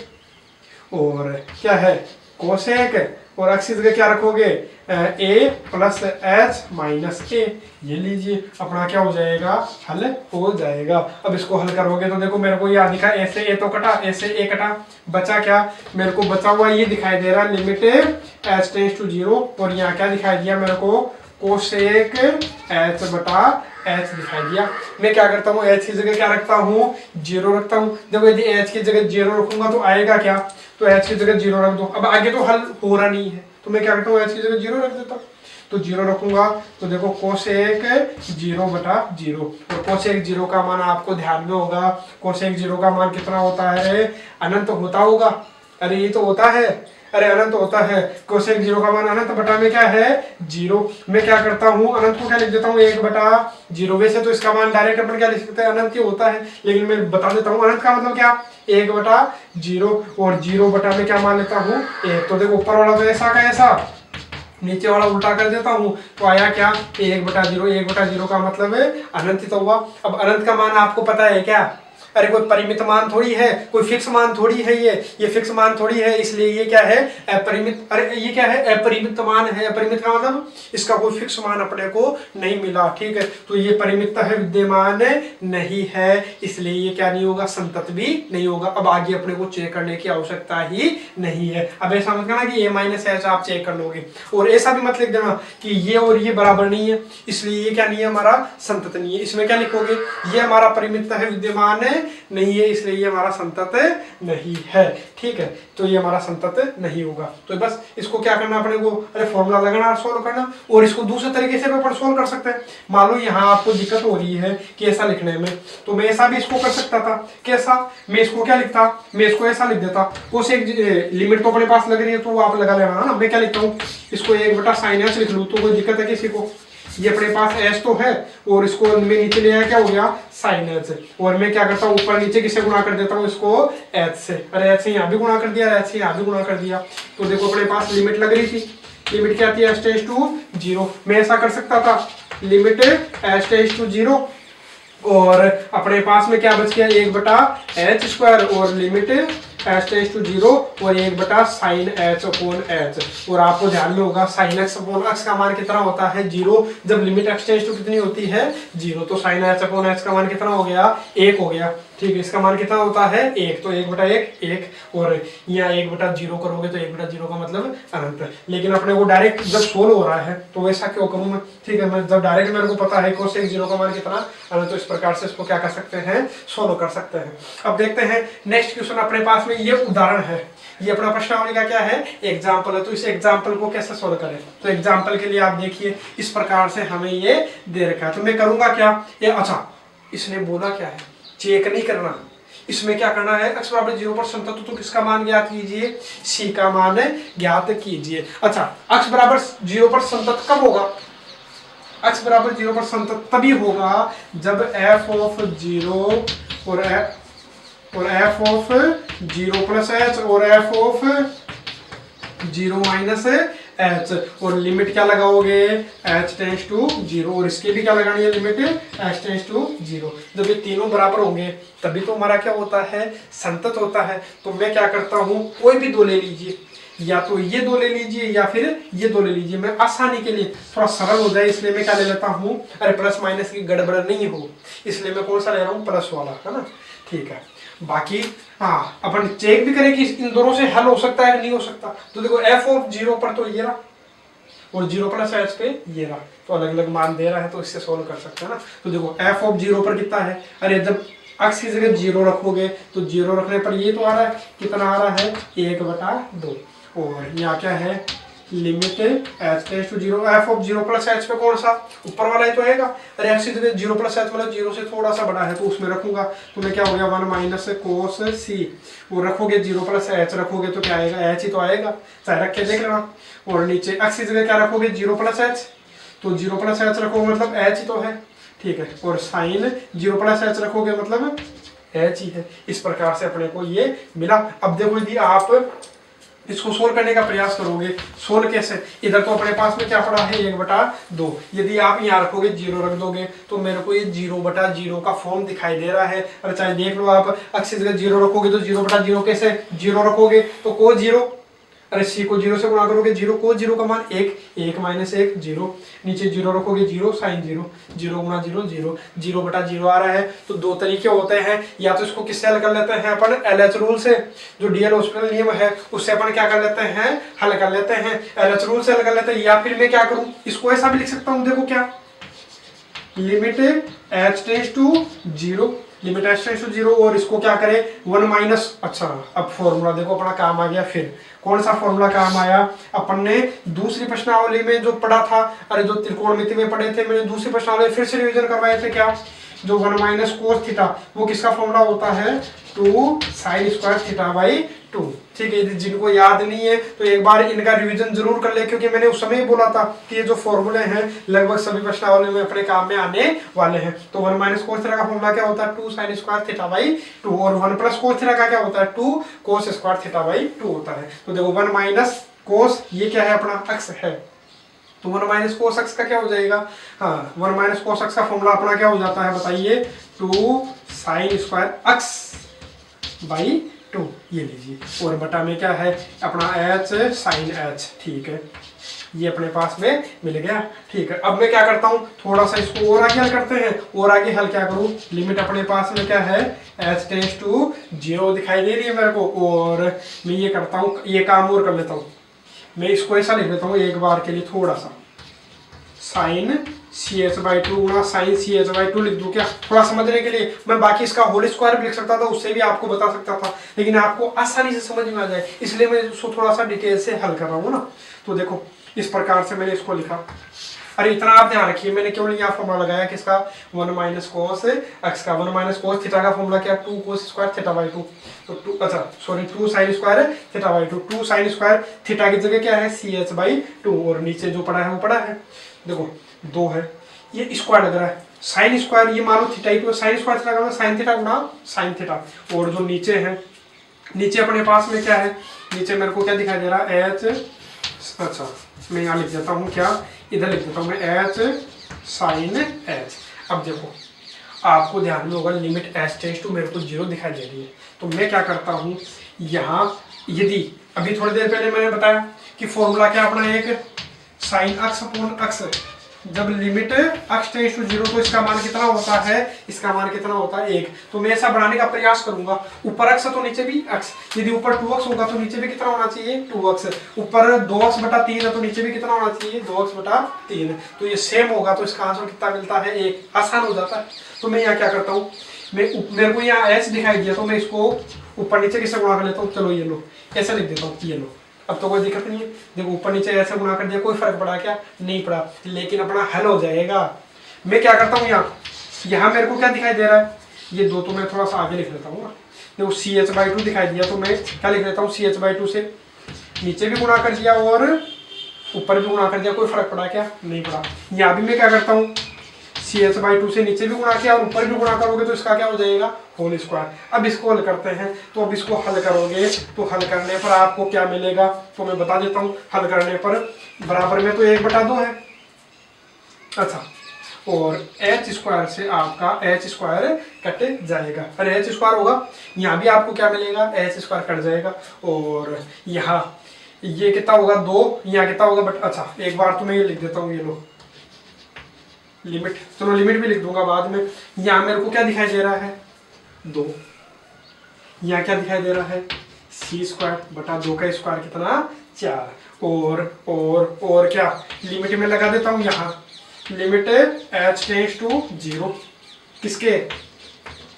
और क्या है? कोसेक। और x की जगह क्या रखोगे? a plus H minus a। ये लीजिए अपना क्या हो जाएगा? हल हो जाएगा। अब इसको हल करोगे तो देखो मेरे को ये दिखा, ऐसे a तो कटा, ऐसे a कटा, बचा क्या? मेरे को बचा हुआ ये दिखाई दे रहा है, लिमिट h टेंड्स टू 0। और यहाँ क्या दिखाई दिया मेरे को? कोसेक h बटा h दिखाई दिया। मैं क्या करता हूँ? h की जगह क्या रखता हूँ? 0 रखता हूँ। देखो यदि h की जगह 0 रखूंगा तो आएगा क्या? तो h की जगह 0 रख दो। अब आगे तो हल हो रहा नहीं है, तो मैं क्या करता हूँ? h की जगह 0 रख देता हूँ। तो 0 रखूंगा तो देखो कोसेक 0 बटा 0। और कोसेक 0 का मान आपको ध्यान में होगा, कोसेक 0 का मान कितना होता है? अनंत होता होगा। अरे ये तो होता है, अरे अनंत होता है। कोसेक 0 का मान अनंत बटा में क्या है? 0। मैं क्या करता हूँ? अनंत को क्या लिख देता हूँ? 1 बटा 0। वैसे तो इसका मान डायरेक्ट अपन क्या लिख सकते हैं? अनंत ही होता है, लेकिन मैं बता देता हूँ अनंत का मतलब क्या? 1 बटा 0। और 0 बटा में क्या मान लेता हूँ? 1। तो देखो ऊपर वाला तो ऐसा का ऐसा, नीचे वाला उल्टा कर देता हूँ। तो आया क्या? 1 बटा 0। 1 बटा 0 का मतलब है अनंत ही तो हुआ। अब अनंत का मान आपको पता है क्या? अरे कोई परिमित मान थोड़ी है, कोई फिक्स मान थोड़ी है, ये फिक्स मान थोड़ी है। इसलिए ये क्या है? अपरिमित। अरे ये क्या है? अपरिमित मान है। अपरिमित का मतलब इसका कोई फिक्स मान अपने को नहीं मिला। ठीक है, तो ये परिमितता है, विद्यमान नहीं है, इसलिए ये क्या नहीं होगा? संतत भी नहीं होगा। अब आगे अपने को चेक करने की आवश्यकता ही नहीं है। अब ऐसा मत करना कि a माइनस एच आप चेक कर लोगे, और ऐसा भी मत लिख देना कि ये और ये बराबर नहीं है, इसलिए ये क्या नहीं है? हमारा संतत नहीं है। इसमें क्या लिखोगे? ये हमारा परिमितता है, विद्यमान नहीं है, इसलिए ये हमारा संतत नहीं है। ठीक है, तो ये हमारा संतत नहीं होगा। तो बस इसको क्या करना अपने को? अरे फॉर्मूला लगाना और सोल्व करना। और इसको दूसरे तरीके से भी अपन सोल्व कर सकते हैं। मान लो यहाँ आपको दिक्कत हो रही है कि ऐसा लिखने में, तो मैं ऐसा भी इसको कर सकता था। कैसा? मैं इसको क्या लिखता? मैं इसको ऐसा लिख देता। कुछ एक लिमिट तो अपने पास लग रही है तो आप लगा लेना ना। मैं क्या लिखता हूँ? इसको 1 बटा साइन एच लिख लूँ, तो कोई दिक्कत है किसी को? ये अपने पास एच तो है, और इसको मैं नीचे ले आया, क्या हो गया? Sine h. और मैं क्या करता हूँ? ऊपर नीचे किससे गुणा कर देता हूँ? इसको एच से। अरे एच से यहाँ भी गुणा कर दिया, एच से यहाँ भी गुणा कर दिया। तो देखो अपने पास लिमिट लग रही थी, लिमिट क्या थी? H tends to 0। मैं ऐसा कर सकता था, लिमिट एच टेंड्स टू 0, और अपने पास में क्या बच गया? 1 बटा एच स्क्वायर, और लिमिट एच टेंड्स टू 0, और 1 बटा साइन एच अपॉन एच। और आपको ध्यान में होगा साइन एक्स अपॉन एक्स का मान कितना होता है? 0। जब लिमिट एक्स टेंड्स टू कितनी होती है? 0। तो साइन एच अपॉन एच का मान कितना हो गया? 1 हो गया। ठीक है, इसका मान कितना होता है? 1। तो 1 बटा 1 1, और यहाँ 1 बटा 0 करोगे तो 1 बटा 0 का मतलब अनंत। लेकिन अपने को डायरेक्ट जब सोल्व हो रहा है तो वैसा क्यों करूँ मैं? ठीक है, मैं जब डायरेक्ट मेरे को पता है कोसेक 0 का मान कितना अनंत, तो इस प्रकार से इसको क्या कर सकते हैं? सोल्व कर सकते हैं। अब देखते हैं नेक्स्ट क्वेश्चन। अपने पास में ये उदाहरण है, ये अपना प्रश्नावली का क्या है? एग्जाम्पल है। तो इस एग्जाम्पल को कैसे सोल्व करें? तो एग्जाम्पल के लिए आप देखिए, इस प्रकार से हमें ये दे रखा है। तो मैं करूंगा क्या? ये अच्छा, इसने बोला क्या है? चेक नहीं करना, इसमें क्या करना है? x बराबर 0 पर संतत, तो किसका मान ज्ञात कीजिए? c का मान ज्ञात कीजिए। अच्छा, x बराबर 0 पर संतत कब होगा? x बराबर 0 पर संतत तभी होगा जब f ऑफ 0 और और एफ ऑफ 0 प्लस एच और एफ ऑफ 0 माइनस एच, और लिमिट क्या लगाओगे एच टेंस टू 0, और इसकी भी क्या लगानी है लिमिट एच टेंस टू 0। जब ये तीनों बराबर होंगे तभी तो हमारा क्या होता है संतत होता है। तो मैं क्या करता हूँ कोई भी दो ले लीजिए, या तो ये दो ले लीजिए या फिर ये दो ले लीजिए। मैं आसानी के लिए थोड़ा सरल हो जाए इसलिए मैं क्या ले लेता हूँ, अरे प्लस माइनस की गड़बड़ नहीं हो इसलिए मैं कौन सा ले रहा हूँ प्लस वाला, है ना। ठीक है, बाकी हाँ अपन चेक भी करें कि इन दोनों से हल हो सकता है कि नहीं हो सकता। तो देखो एफ ऑफ 0 पर तो ये रहा और 0 प्लस एच पे ये रहा, तो अलग अलग मान दे रहा है तो इससे सोल्व कर सकते हैं ना। तो देखो एफ ऑफ 0 पर कितना है, अरे जब एक्स की जगह 0 रखोगे तो 0 रखने पर ये तो आ रहा है, कितना आ रहा है 1/2, और यहाँ क्या है लिमिट एच टेंस टू 0, एफ ऑफ 0 प्लस एच पे कौन सा ऊपर वाला ही तो आएगा। अरे एक्स की जगह 0 प्लस एच मतलब 0 से थोड़ा सा बड़ा है तो उसमें रखूंगा, तो मैं क्या हो गया 1 माइनस कोस सी, वो रखोगे 0 प्लस एच रखोगे तो क्या आएगा एच ही तो आएगा, चाहे रख के देख लेना। और नीचे एक्स की जगह क्या रखोगे 0 प्लस एच, तो 0 प्लस एच रखोगे मतलब एच ही तो है, ठीक है। और साइन 0 प्लस एच रखोगे मतलब एच ही है। इस प्रकार से अपने को ये मिला। अब देखो यदि आप इसको सोल्व करने का प्रयास करोगे, सोल्व कैसे, इधर तो अपने पास में क्या पड़ा है 1/2, यदि आप यहाँ रखोगे 0 रख दोगे तो मेरे को ये 0/0 का फॉर्म दिखाई दे रहा है। अरे चाहे देख लो आप, अक्स की जगह 0 रखोगे तो 0/0 कैसे, 0 रखोगे तो को 0, अरे सी को 0 से गुणा करोगे 0 को 0 का मान 1, 1 माइनस 1 0, नीचे 0 रखोगे 0 साइन 0, 0 गुणा 0 0, 0/0 आ रहा है। तो दो तरीके होते हैं, या तो इसको किससे हल कर लेते हैं अपन एलएच रूल से, जो डीएल हॉस्पिटल नियम है उससे अपन क्या कर लेते हैं हल कर लेते हैं, एलएच रूल से हल कर लेते हैं। या फिर मैं क्या करूं, इसको ऐसा भी लिख सकता हूं, देखो क्या limit h tends to 0, limit h tends to 0, और इसको क्या करें 1 माइनस, अच्छा अब फॉर्मूला देखो अपना काम आ गया। फिर कौन सा फॉर्मूला काम आया, अपन ने दूसरी प्रश्नावली में जो पढ़ा था, अरे जो त्रिकोणमिति में पढ़े थे, मैंने दूसरी प्रश्नावली फिर से रिवीजन करवाए थे। क्या जो 1 माइनस कोस थीटा वो किसका फॉर्मूला होता है 2 साइन स्क्वायर थीटा बाई 2। ठीक है, जिनको याद नहीं है तो एक बार इनका रिवीजन जरूर कर ले, क्योंकि मैंने उस समय ही बोला था कि ये जो फॉर्मूले हैं लगभग सभी प्रश्नावली में अपने काम में आने वाले हैं। तो 1 माइनस कोस थीटा का फॉर्मूला क्या होता है 2 साइन स्क्वायर थीटा बाई 2, और 1 प्लस कोस थीटा का क्या होता है 2 कोस स्क्वायर थीटा बाई 2 होता है। तो देखो 1 माइनस कोस ये क्या है अपना अक्स है, तो 1 माइनस कोस अक्स का क्या हो जाएगा, हाँ 1 माइनस कोस अक्स का फॉर्मूला अपना क्या हो जाता है बताइए 2 साइन स्क्वायर अक्स बाई 2, ये लीजिए, और बटा में क्या है अपना एच साइन एच। ठीक है, ये अपने पास में मिल गया। ठीक है, अब मैं क्या करता हूँ थोड़ा सा इसको और आगे हल करते हैं, और आगे हल क्या करूँ, लिमिट अपने पास में क्या है एच टेंस टू 0 दिखाई दे रही है मेरे को, और मैं ये करता हूँ ये काम और कर लेता हूँ, मैं इसको ऐसा लिख देता हूँ एक बार के लिए थोड़ा सा, साइन सी एच बाई 2 गुणा साइन सी एच बाई 2 लिख दूं क्या, थोड़ा समझने के लिए। मैं बाकी इसका होल स्क्वायर भी लिख सकता था, उससे भी आपको बता सकता था, लेकिन आपको आसानी से समझ में आ जाए इसलिए मैं इसको थोड़ा सा डिटेल से हल कर रहा हूँ ना। तो देखो इस प्रकार से मैंने इसको लिखा। अरे इतना आप ध्यान रखिए, मैंने केवल यहाँ फॉर्मूला लगाया किसका 1 माइनस कोस एक्स का, 1 माइनस कोस थीटा का फॉर्मूला क्या 2 कोस स्क्वायर थीटा बाई 2, तो 2 अच्छा sorry 2 sine square theta by 2, 2 sine square theta की जगह क्या है सी एच बाई 2, और नीचे जो पड़ा है वो पड़ा है देखो 2 है, ये स्क्वायर लग रहा है साइन स्क्वायर, ये मानो थीटा ही तो साइन स्क्वायर थीटा का साइन थीटा गुणा साइन थीटा, और जो नीचे है नीचे अपने पास में क्या है, नीचे मेरे को क्या दिखाई दे रहा है एच, अच्छा मैं यहाँ लिख देता हूँ क्या, इधर लिख देता हूँ मैं एच साइन एच। अब देखो आपको ध्यान में होगा लिमिट एच टेंस टू मेरे को 0 दिखाई दे रही है, तो मैं क्या करता हूँ यहाँ, यदि अभी थोड़ी देर पहले मैंने बताया कि फॉर्मूला क्या अपना एक साइन अक्स अपॉन अक्स, जब लिमिट अक्स टेंस टू 0 तो इसका मान कितना होता है, इसका मान कितना होता है 1, तो मैं ऐसा बनाने का प्रयास करूंगा ऊपर अक्स तो नीचे भी अक्स, यदि ऊपर 2x होगा तो नीचे भी कितना होना चाहिए 2x, ऊपर 2x/3 है तो नीचे भी कितना होना चाहिए 2x/3, तो ये सेम होगा तो इसका आंसर कितना मिलता है 1, आसान हो जाता है। तो मैं यहाँ क्या करता हूँ, मेरे को यहाँ एच दिखाई दिया तो मैं इसको ऊपर नीचे किससे गुणा कर लेता हूँ, चलो ये लो ऐसा लिख देता हूँ, ये लो, अब तो कोई दिक्कत नहीं है, देखो ऊपर नीचे ऐसे गुणा कर दिया कोई फर्क पड़ा क्या, नहीं पड़ा, लेकिन अपना हल हो जाएगा। मैं क्या करता हूँ यहाँ मेरे को क्या दिखाई दे रहा है, ये 2 तो मैं थोड़ा सा आगे लिख लेता हूँ ना, देखो सी एच बाई 2 दिखाई दिया तो मैं क्या लिख लेता हूँ सी एच बाई 2 से नीचे भी गुणा कर दिया और ऊपर भी गुणा कर दिया, कोई फर्क पड़ा क्या, नहीं पड़ा। यहाँ भी मैं क्या करता हूँ CH/2 से नीचे भी गुणा किया और ऊपर भी गुणा करोगे तो इसका क्या हो जाएगा, होल स्क्वायर। अब इसको हल करते हैं, तो अब इसको हल करोगे तो हल करने पर आपको क्या मिलेगा, तो मैं बता देता हूँ। हल करने पर बराबर में तो 1/2 है, अच्छा, और h² से आपका h² कट जाएगा, अरे h² होगा, यहाँ भी आपको क्या मिलेगा, h² कट जाएगा, और यहाँ ये कितना होगा 2, यहाँ कितना होगा, बट अच्छा एक बार तो मैं ये लिख देता हूँ, ये लो लिमिट, चलो लिमिट भी लिख दूंगा बाद में। यहाँ मेरे को क्या दिखाई दे रहा है 2, यहाँ क्या दिखाई दे रहा है c²/2 का स्क्वायर कितना 4, और क्या लिमिट में लगा देता हूँ, यहाँ लिमिट h→0 किसके,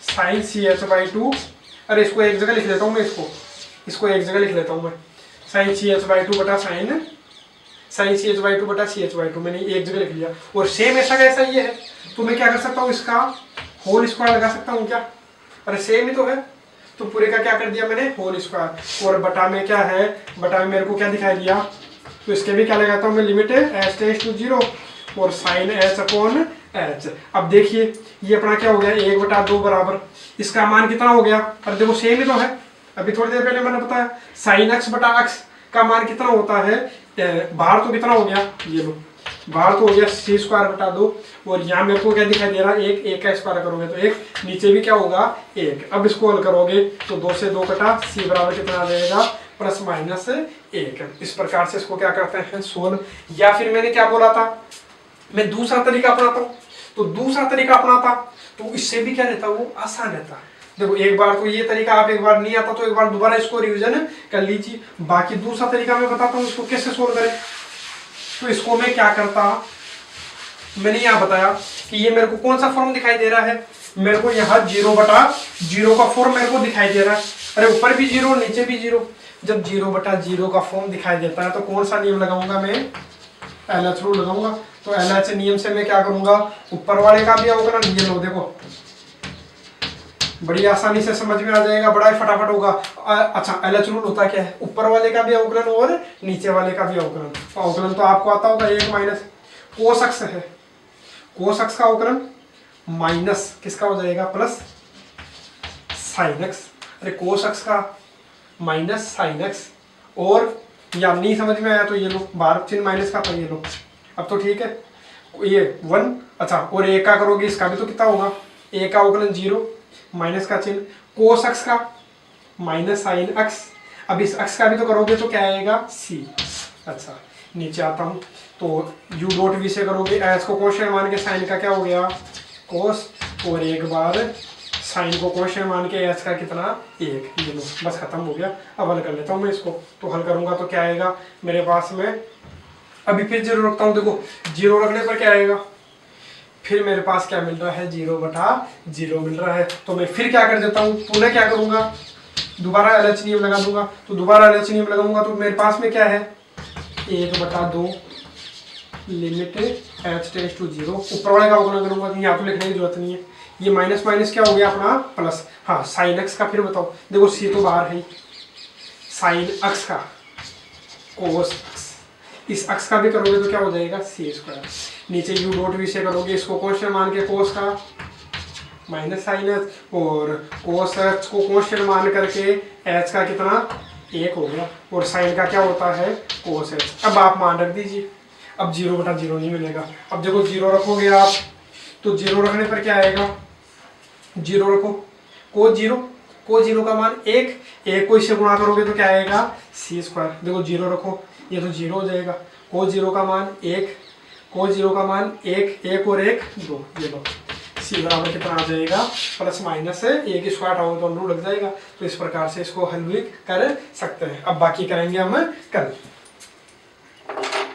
sin CH/2, अरे इसको एक जगह लिख लेता हूँ मैं, इसको एक जगह लिख लेता हूँ मैं, sin CH/2 बटा sin CH/2 बटा CH/2 मैंने एक जगह लिख लिया। और सेम ऐसा कैसा ये है, तो मैं क्या कर सकता हूँ, इसका होल स्क्वायर लगा सकता हूँ क्या, अरे सेम ही तो है, तो पूरे का क्या कर दिया मैंने, होल स्क्वायर, और बटा में क्या है, बटा में मेरे को क्या दिखाई दिया, तो इसके भी क्या लगाता हूँ मैं, लिमिट h→0 और sin h/h। अब देखिए ये अपना क्या हो गया, 1/2 बराबर, इसका मान कितना हो गया, अरे देखो सेम ही तो है, अभी थोड़ी देर पहले मैंने बताया sin x/x का मान कितना होता है, बाहर तो कितना हो गया, ये लो बाहर तो हो गया c²/2, और यहाँ मेरे को क्या दिखाई दे रहा है, 1 का स्क्वायर करोगे तो 1, नीचे भी क्या होगा 1। अब इसको हल करोगे तो 2 से 2 कटा, c बराबर कितना आ जाएगा, +-1। इस प्रकार से इसको क्या करते हैं, सोल्व। या फिर मैंने क्या बोला था, मैं दूसरा तरीका अपनाता हूँ, तो दूसरा तरीका अपनाता तो इससे भी क्या रहता, वो आसान रहता। देखो एक बार तो ये तरीका, आप एक बार नहीं आता तो एक बार दोबारा इसको रिवीजन कर लीजिए, बाकी दूसरा तरीका मैं बताता हूँ इसको कैसे सोल्व करें। तो इसको मैं क्या करता, मैंने यहाँ बताया कि ये मेरे को कौन सा फॉर्म दिखाई दे रहा है, मेरे को यहाँ 0/0 का फॉर्म मेरे को दिखाई दे रहा है, अरे ऊपर भी 0 नीचे भी 0। जब 0/0 का फॉर्म दिखाई देता है तो कौन सा नियम लगाऊंगा मैं, LH रूल लगाऊंगा। तो LH नियम से मैं क्या करूंगा, ऊपर वाले का भी अवकलन, ये लो देखो बड़ी आसानी से समझ में आ जाएगा, बड़ा ही फटाफट होगा। अच्छा LH रूल होता क्या है, ऊपर वाले का भी अवकलन और नीचे वाले का भी अवकलन। तो अवकलन तो आपको आता होगा, 1 माइनस कोस x है, कोस x का अवकलन माइनस किसका हो जाएगा, प्लस sin x, अरे कोस x का माइनस sin x, और या नहीं समझ में आया तो ये लो बाहर चिन्ह माइनस का था, ये लो अब तो ठीक है, ये 1, अच्छा और 1 का करोगे इसका भी तो कितना होगा, 1 का अवकलन 0 माइनस का चिन्ह, कोस x का माइनस sin x, अब इस x का भी तो करोगे तो क्या आएगा c। अच्छा नीचे आता हूँ, तो u.v से करोगे, s को क्वेश्चन मान के sin का क्या हो गया कोस, और एक बार sin को क्वेश्चन मान के s का कितना 1, ये लो बस खत्म हो गया। अब हल कर लेता हूँ मैं इसको, तो हल करूँगा तो क्या आएगा मेरे पास में, अभी फिर 0 रखता हूँ, देखो 0 रखने पर क्या आएगा, फिर मेरे पास क्या मिल रहा है 0/0 मिल रहा है। तो मैं फिर क्या कर देता हूँ, पुनः क्या करूँगा, दोबारा LH नियम लगा दूंगा। तो दोबारा LH नियम लगाऊंगा तो मेरे पास में क्या है 1/2 लिमिट h→0, ऊपर वाले का अवकलन करूंगा तो यहाँ तो लिखने की जरूरत नहीं है, ये माइनस माइनस क्या हो गया अपना प्लस। हाँ sin x का फिर बताओ, देखो c तो बाहर है, sin x का cos x, इस x का भी करोगे तो क्या हो जाएगा c², नीचे u.v से करोगे इसको क्वेश्चन मान के cos का माइनस sin h, और cos h को क्वेश्चन मान करके h का कितना 1 हो गया, और sin का क्या होता है cos h। अब आप मान रख दीजिए, अब 0/0 नहीं मिलेगा। अब देखो 0 रखोगे आप तो 0 रखने पर क्या आएगा, 0 रखो cos 0 का मान 1 को इससे गुणा करोगे तो क्या आएगा c²। देखो 0 रखो, ये तो 0 हो जाएगा, cos 0 का मान 1, cos 0 का मान 1 और 1 2, ये लो c बराबर कितना आ जाएगा +-1 होगा तो रूल लग जाएगा। तो इस प्रकार से इसको हल भी कर सकते हैं। अब बाकी करेंगे हम कल।